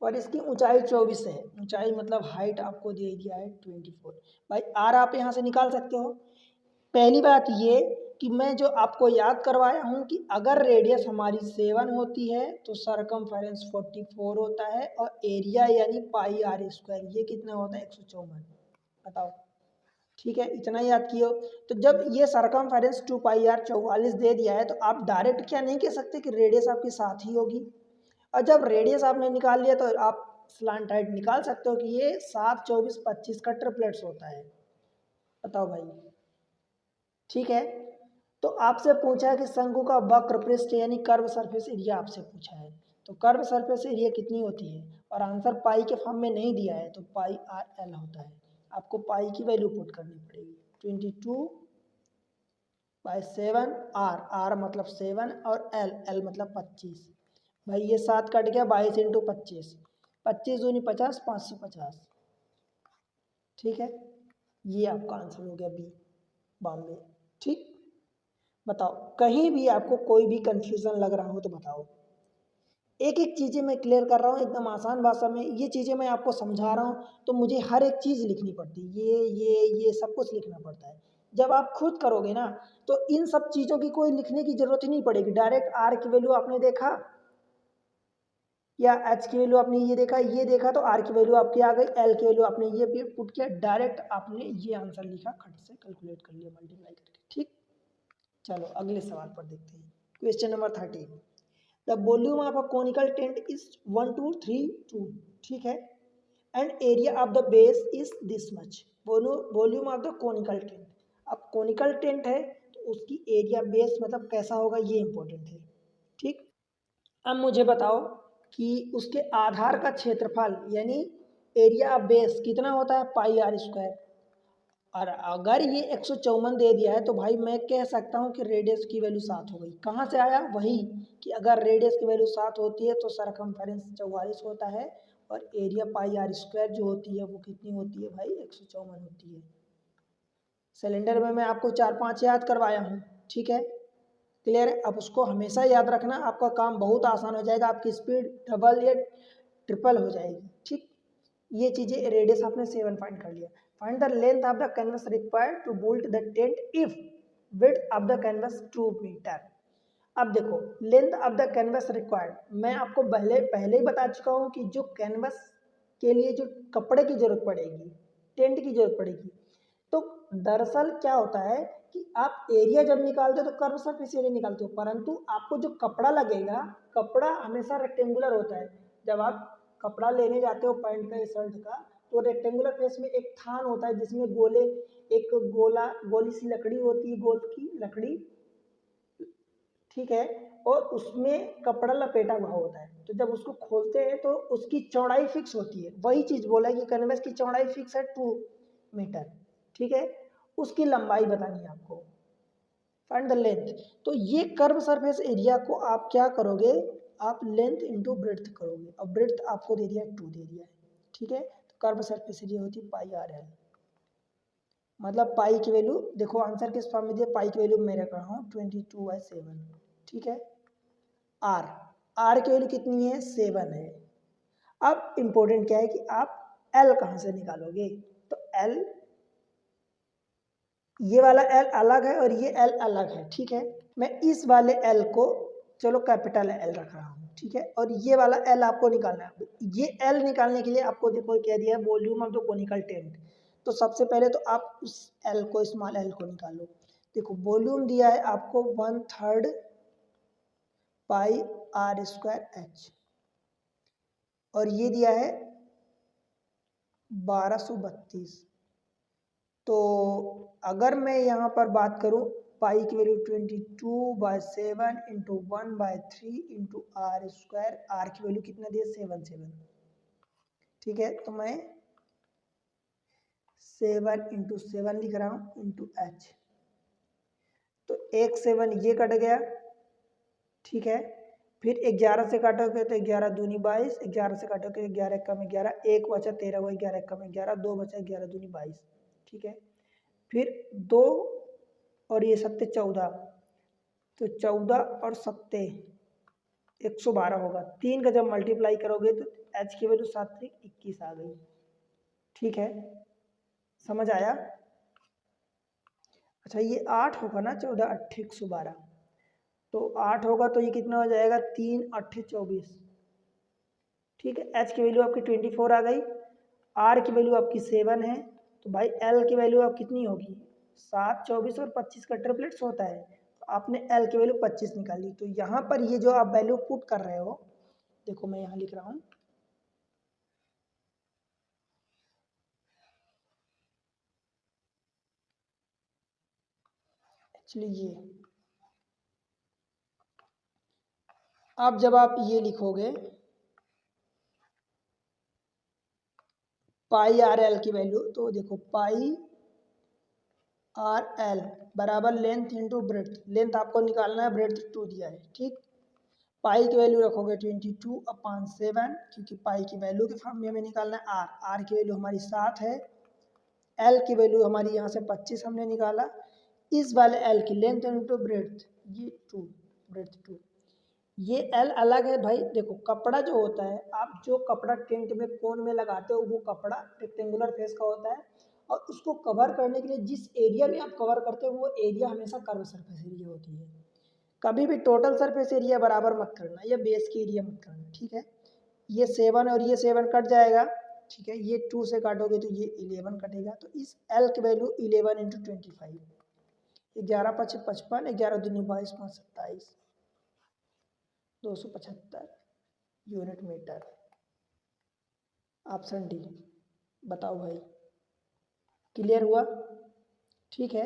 और इसकी ऊंचाई 24 है। ऊंचाई मतलब हाइट आपको दे दिया है 24। भाई r आप यहाँ से निकाल सकते हो। पहली बात ये कि मैं जो आपको याद करवाया हूँ कि अगर रेडियस हमारी 7 होती है तो सरकमफेरेंस 44 होता है, और एरिया यानी पाई r², ये कितना होता है 154। बताओ। ठीक है, इतना याद किया। तो जब ये सरकमफेरेंस 2 पाई r 44 दे दिया है, तो आप डायरेक्ट क्या नहीं कह सकते कि रेडियस आपकी 7 ही होगी, और जब रेडियस आपने निकाल लिया तो आप स्लांट हाइट निकाल सकते हो कि ये 7 24 25 का ट्रिपलेट्स होता है। बताओ भाई। ठीक है, तो आपसे पूछा है कि शंकु का वक्र पृष्ठ यानी कर्व सरफेस एरिया आपसे पूछा है, तो कर्व सरफेस एरिया कितनी होती है, और आंसर पाई के फॉर्म में नहीं दिया है, तो पाई r l होता है। आपको पाई की वैल्यू पुट करनी पड़ेगी, 22/7 r मतलब 7 और l मतलब 25। भाई ये 7 कट गया, 22 इंटू 25, 25 दूनी 50, 550। ठीक है, ये आपका आंसर हो गया बी, 92। ठीक, बताओ कहीं भी आपको कोई भी कंफ्यूजन लग रहा हो तो बताओ। एक एक चीज़ें मैं क्लियर कर रहा हूँ एकदम आसान भाषा में, ये चीज़ें मैं आपको समझा रहा हूँ तो मुझे हर एक चीज़ लिखनी पड़ती है, ये सब कुछ लिखना पड़ता है। जब आप खुद करोगे ना तो इन सब चीज़ों की कोई लिखने की जरूरत ही नहीं पड़ेगी, डायरेक्ट आर की वैल्यू आपने देखा, या एच की वैल्यू आपने ये देखा तो आर की वैल्यू आपकी आ गई, एल की वैल्यू आपने ये पुट किया, डायरेक्ट आपने ये आंसर लिखा, खट से कैलकुलेट कर लिया मल्टीप्लाई करके। ठीक, चलो अगले सवाल पर देखते हैं। Question number 13, the volume of a conical tent is 1232, ठीक है, and area of the base is this much. Volume of the conical tent, अब कॉनिकल टेंट है तो उसकी एरिया बेस मतलब कैसा होगा ये इंपॉर्टेंट है। ठीक, अब मुझे बताओ कि उसके आधार का क्षेत्रफल यानी एरिया ऑफ बेस कितना होता है, पाई आर स्क्वायर। और अगर ये 154 दे दिया है तो भाई मैं कह सकता हूँ कि रेडियस की वैल्यू 7 हो गई। कहाँ से आया, वही कि अगर रेडियस की वैल्यू 7 होती है तो सरकमफेरेंस 44 होता है और एरिया पाई आर स्क्वायर जो होती है वो कितनी होती है भाई, 154 होती है। सिलेंडर में मैं आपको 4-5 याद करवाया हूँ, ठीक है, क्लियर है। अब उसको हमेशा याद रखना, आपका काम बहुत आसान हो जाएगा, आपकी स्पीड डबल या ट्रिपल हो जाएगी। ठीक, ये चीज़ें, रेडियस आपने 7 फाइंड कर लिया। Find the length of the canvas required to bolt the tent if width of the canvas 2 metre. अब देखो length of the canvas required, मैं आपको पहले ही बता चुका हूँ कि जो कैनवस के लिए जो कपड़े की जरूरत पड़ेगी, टेंट की जरूरत पड़ेगी, तो दरअसल क्या होता है कि आप एरिया जब निकालते हो तो कर्व सरफेस एरिया निकालते हो, परंतु आपको जो कपड़ा लगेगा, कपड़ा हमेशा रेक्टेंगुलर होता है। जब आप कपड़ा लेने जाते हो पैंट का या शर्ट का, तो रेक्टेंगुलर फेस में एक थान होता है जिसमें एक गोली सी लकड़ी होती है, गोल की लकड़ी, ठीक है, और उसमें कपड़ा लपेटा हुआ होता है। तो जब उसको खोलते हैं तो उसकी चौड़ाई फिक्स होती है, वही चीज़ बोला है कि कैनवस की चौड़ाई फिक्स है 2 मीटर, ठीक है, उसकी लंबाई बतानी है आपको, फाइंड द लेंथ। तो ये कर्व सरफेस एरिया को आप क्या करोगे, आप लेंथ इंटू ब्रेड्थ करोगे, और ब्रेड्थ आपको दे दिया है 2 दे दिया है, ठीक है। तो कर्व सरफेस एरिया होती है पाई आर एल, मतलब पाई की वैल्यू देखो आंसर किस फॉर्म में दिया, पाई की वैल्यू मैं रख रहा हूँ 22/7, ठीक है। आर, आर की वैल्यू कितनी है, 7 है। अब इंपॉर्टेंट क्या है कि आप एल कहाँ से निकालोगे, तो एल, ये वाला एल अलग है और ये एल अलग है, ठीक है। मैं इस वाले एल को चलो कैपिटल एल रख रहा हूँ, ठीक है, और ये वाला एल आपको निकालना है। ये एल निकालने के लिए आपको देखो क्या दिया है, volume of the conical tent. तो सबसे पहले तो आप उस एल को, स्मॉल एल को निकालो। देखो वॉल्यूम दिया है आपको 1/3 पाई आर स्क्वायर एच, और ये दिया है 1232। तो अगर मैं यहाँ पर बात करूँ, पाई की value 22/7 into 1/3 into R square, R की वैल्यू कितना दिया 7, ठीक है। तो मैं 7 इंटू 7 लिख रहा हूँ इंटू एच, तो 1 7 ये कट गया, ठीक है। फिर 11 से काटोगे तो 11 दूनी 22, 11 से काटोगे 11 1 में 11, 1 बचा 13 हुआ, 11 1 में 11, 2 बचा 11 दूनी 22, ठीक है। फिर 2 और ये 7 14, तो 14 और 7 112 होगा। 3 का जब मल्टीप्लाई करोगे तो एच की वैल्यू 7 21 आ गई, ठीक है, समझ आया। अच्छा ये 8 होगा ना, 14 8 112, तो 8 होगा तो ये कितना हो जाएगा, 3 8 24, ठीक है। एच की वैल्यू आपकी 24 आ गई, आर की वैल्यू आपकी 7 है, तो भाई एल की वैल्यू आप कितनी होगी, 7 24 और 25 का ट्रिपलेट्स होता है, तो आपने एल की वैल्यू 25 निकाली। तो यहाँ पर ये जो आप वैल्यू पुट कर रहे हो, देखो मैं यहाँ लिख रहा हूँ, एक्चुअली ये अब जब आप ये लिखोगे पाई आर एल की वैल्यू, तो देखो पाई आर एल बराबर लेंथ इंटू ब्रेड्थ, लेंथ आपको निकालना है, ब्रेड्थ 2 दिया है, ठीक। पाई की वैल्यू रखोगे 22/7, क्योंकि पाई की वैल्यू के फॉर्म में हमें निकालना है आर, आर की वैल्यू हमारी 7 है, एल की वैल्यू हमारी यहाँ से 25 हमने निकाला, इस वाले एल की लेंथ इंटू ब्रेड्थ, ये 2, ब्रेड्थ 2, ये एल अलग है भाई। देखो कपड़ा जो होता है, आप जो कपड़ा टेंट में कोन में लगाते हो वो कपड़ा रेक्टेंगुलर फेस का होता है, और उसको कवर करने के लिए जिस एरिया में आप कवर करते हो वो एरिया हमेशा कर्व सरफेस एरिया होती है। कभी भी टोटल सरफेस एरिया बराबर मत करना या बेस की एरिया मत करना, ठीक है। ये 7 और ये 7 कट जाएगा, ठीक है, ये 2 से काटोगे तो ये 11 कटेगा। तो इस L की वैल्यू 11 इंटू 25, 11 पचे 55, 11 दूनी 22, 5 27, 275 यूनिट मीटर। Option D. बताओ भाई, क्लियर हुआ? ठीक है,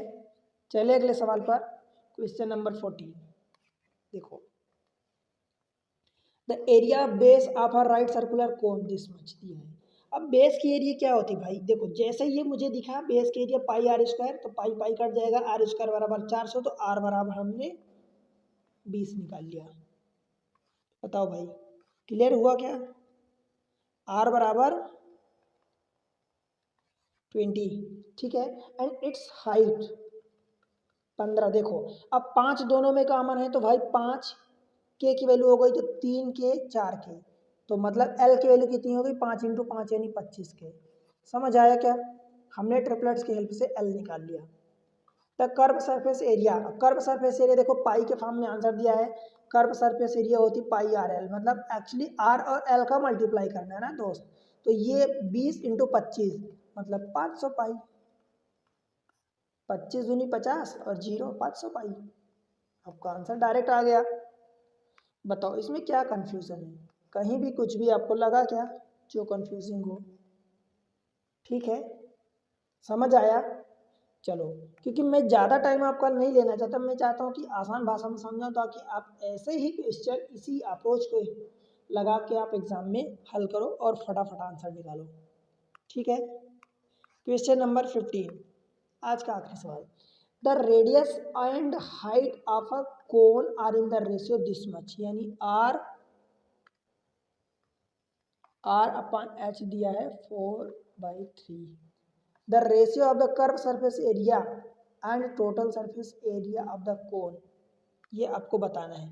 चलिए अगले सवाल पर। क्वेश्चन नंबर 14 देखो, the area base of a right circular cone this much दिया है। अब बेस की एरिया क्या होती है भाई? देखो जैसे ये मुझे दिखा बेस की एरिया पाई आर स्क्वायर, तो पाई पाई कट जाएगा, आर स्क्वायर बराबर 400, तो आर बराबर हमने 20 निकाल लिया। बताओ भाई, क्लियर हुआ क्या? आर बराबर 20, ठीक है, एंड इट्स हाइट 15। देखो अब 5 दोनों में कॉमन है, तो भाई 5 के की वैल्यू हो गई तो 3 के 4 के, तो मतलब एल की वैल्यू कितनी हो गई? 5 इंटू 5 यानी 25 के। समझ आया क्या? हमने ट्रिपलेट्स की हेल्प से एल निकाल लिया। The curve surface area, curve surface area देखो पाई के फॉर्म में आंसर दिया है। कर्व सरफेस एरिया होती पाई आर एल, मतलब एक्चुअली आर और एल का मल्टीप्लाई करना है ना दोस्त। तो ये 20 इंटू 25 मतलब 500 पाई, 25 दूनी 50 और 0 500 पाई। आपका आंसर डायरेक्ट आ गया। बताओ इसमें क्या कंफ्यूजन है? कहीं भी कुछ भी आपको लगा क्या जो कंफ्यूजिंग हो? ठीक है, समझ आया? चलो, क्योंकि मैं ज़्यादा टाइम आपका नहीं लेना चाहता, मैं चाहता हूँ कि आसान भाषा में समझाऊँ, ताकि आप ऐसे ही क्वेश्चन इसी अप्रोच को लगा के आप एग्ज़ाम में हल करो और फटाफट आंसर निकालो। ठीक है, क्वेश्चन नंबर 15 आज का आखिरी सवाल। The radius and height of a cone are in the ratio this much, यानी आर अपन एच दिया है 4/3। The ratio of the curve surface area and total surface area of the cone, ये आपको बताना है।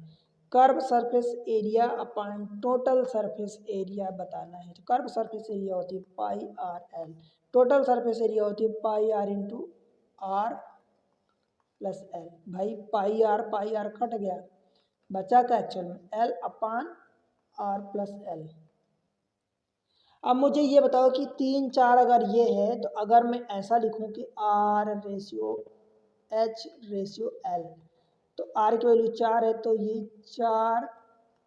Curve surface area upon total surface area बताना है। तो कर्व सरफेस एरिया होती है pi r l, total surface area होती है pi r into r plus L. भाई पाई आर कट गया, बचा क्या एक्चुअल में? L upon R plus L. अब मुझे ये बताओ कि 3 4 अगर ये है, तो अगर मैं ऐसा लिखूं कि R ratio H ratio L, तो आर की वैल्यू 4 है, तो ये 4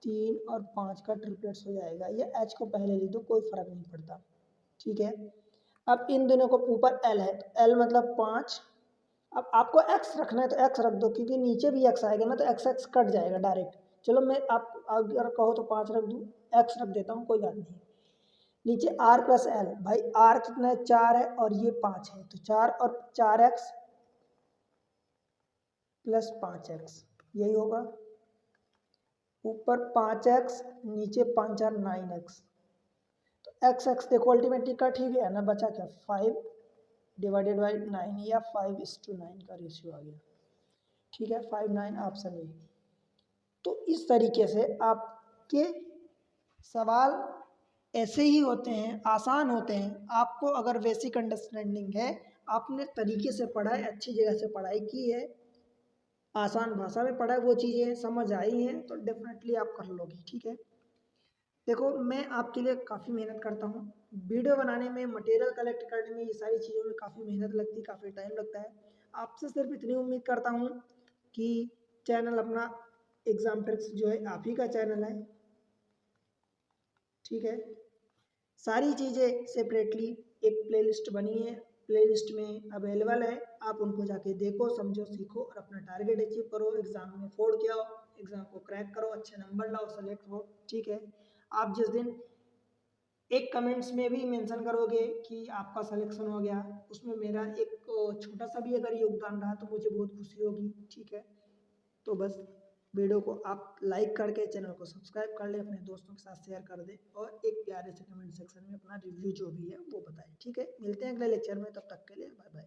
3 और 5 का ट्रिपलेट्स हो जाएगा। ये एच को पहले लिख दो, कोई फर्क नहीं पड़ता। ठीक है, अब इन दोनों को ऊपर एल है, तो एल मतलब 5। अब आपको एक्स रखना है तो एक्स रख दो, क्योंकि नीचे भी एक्स आएगा ना, तो एक्स एक्स कट जाएगा डायरेक्ट। चलो मैं आप अगर कहो तो 5 रख दूँ, एक्स रख देता हूँ, कोई बात नहीं। नीचे आर प्लस एल, भाई आर कितना है? 4 है और ये 5 है, तो 4 और 4x प्लस 5x, यही होगा। ऊपर 5x, नीचे 5 और 9x, तो x x देखो अल्टीमेटली कट ही गया ना, बचा क्या? 5 डिवाइडेड बाई 9 या 5:9 का रेशियो आ गया। ठीक है, 5 9 ऑप्शन ए। तो इस तरीके से आपके सवाल ऐसे ही होते हैं, आसान होते हैं। आपको अगर बेसिक अंडरस्टैंडिंग है, आपने तरीके से पढ़ा है, अच्छी जगह से पढ़ाई की है, आसान भाषा में पढ़ा है, वो चीज़ें समझ आई हैं, तो डेफिनेटली आप कर लोगे। ठीक है, देखो मैं आपके लिए काफ़ी मेहनत करता हूँ। वीडियो बनाने में, मटेरियल कलेक्ट करने में, ये सारी चीज़ों में काफ़ी मेहनत लगती है, काफ़ी टाइम लगता है। आपसे सिर्फ इतनी उम्मीद करता हूँ कि चैनल अपना एग्ज़ाम ट्रिक्स जो है आप ही का चैनल है। ठीक है, सारी चीज़ें सेपरेटली एक प्लेलिस्ट बनी है, प्लेलिस्ट में अवेलेबल है। आप उनको जाके देखो, समझो, सीखो और अपना टारगेट अचीव करो। एग्ज़ाम में फोड़ के आओ, एग्ज़ाम को क्रैक करो, अच्छे नंबर लाओ, सेलेक्ट हो। ठीक है, आप जिस दिन एक कमेंट्स में भी मेंशन करोगे कि आपका सिलेक्शन हो गया, उसमें मेरा एक छोटा सा भी अगर योगदान रहा तो मुझे बहुत खुशी होगी। ठीक है, तो बस वीडियो को आप लाइक करके चैनल को सब्सक्राइब कर ले, अपने दोस्तों के साथ शेयर कर दे, और एक प्यारे से कमेंट सेक्शन में अपना रिव्यू जो भी है वो बताएं। ठीक है, मिलते हैं अगले लेक्चर में, तब तक के लिए बाय बाय।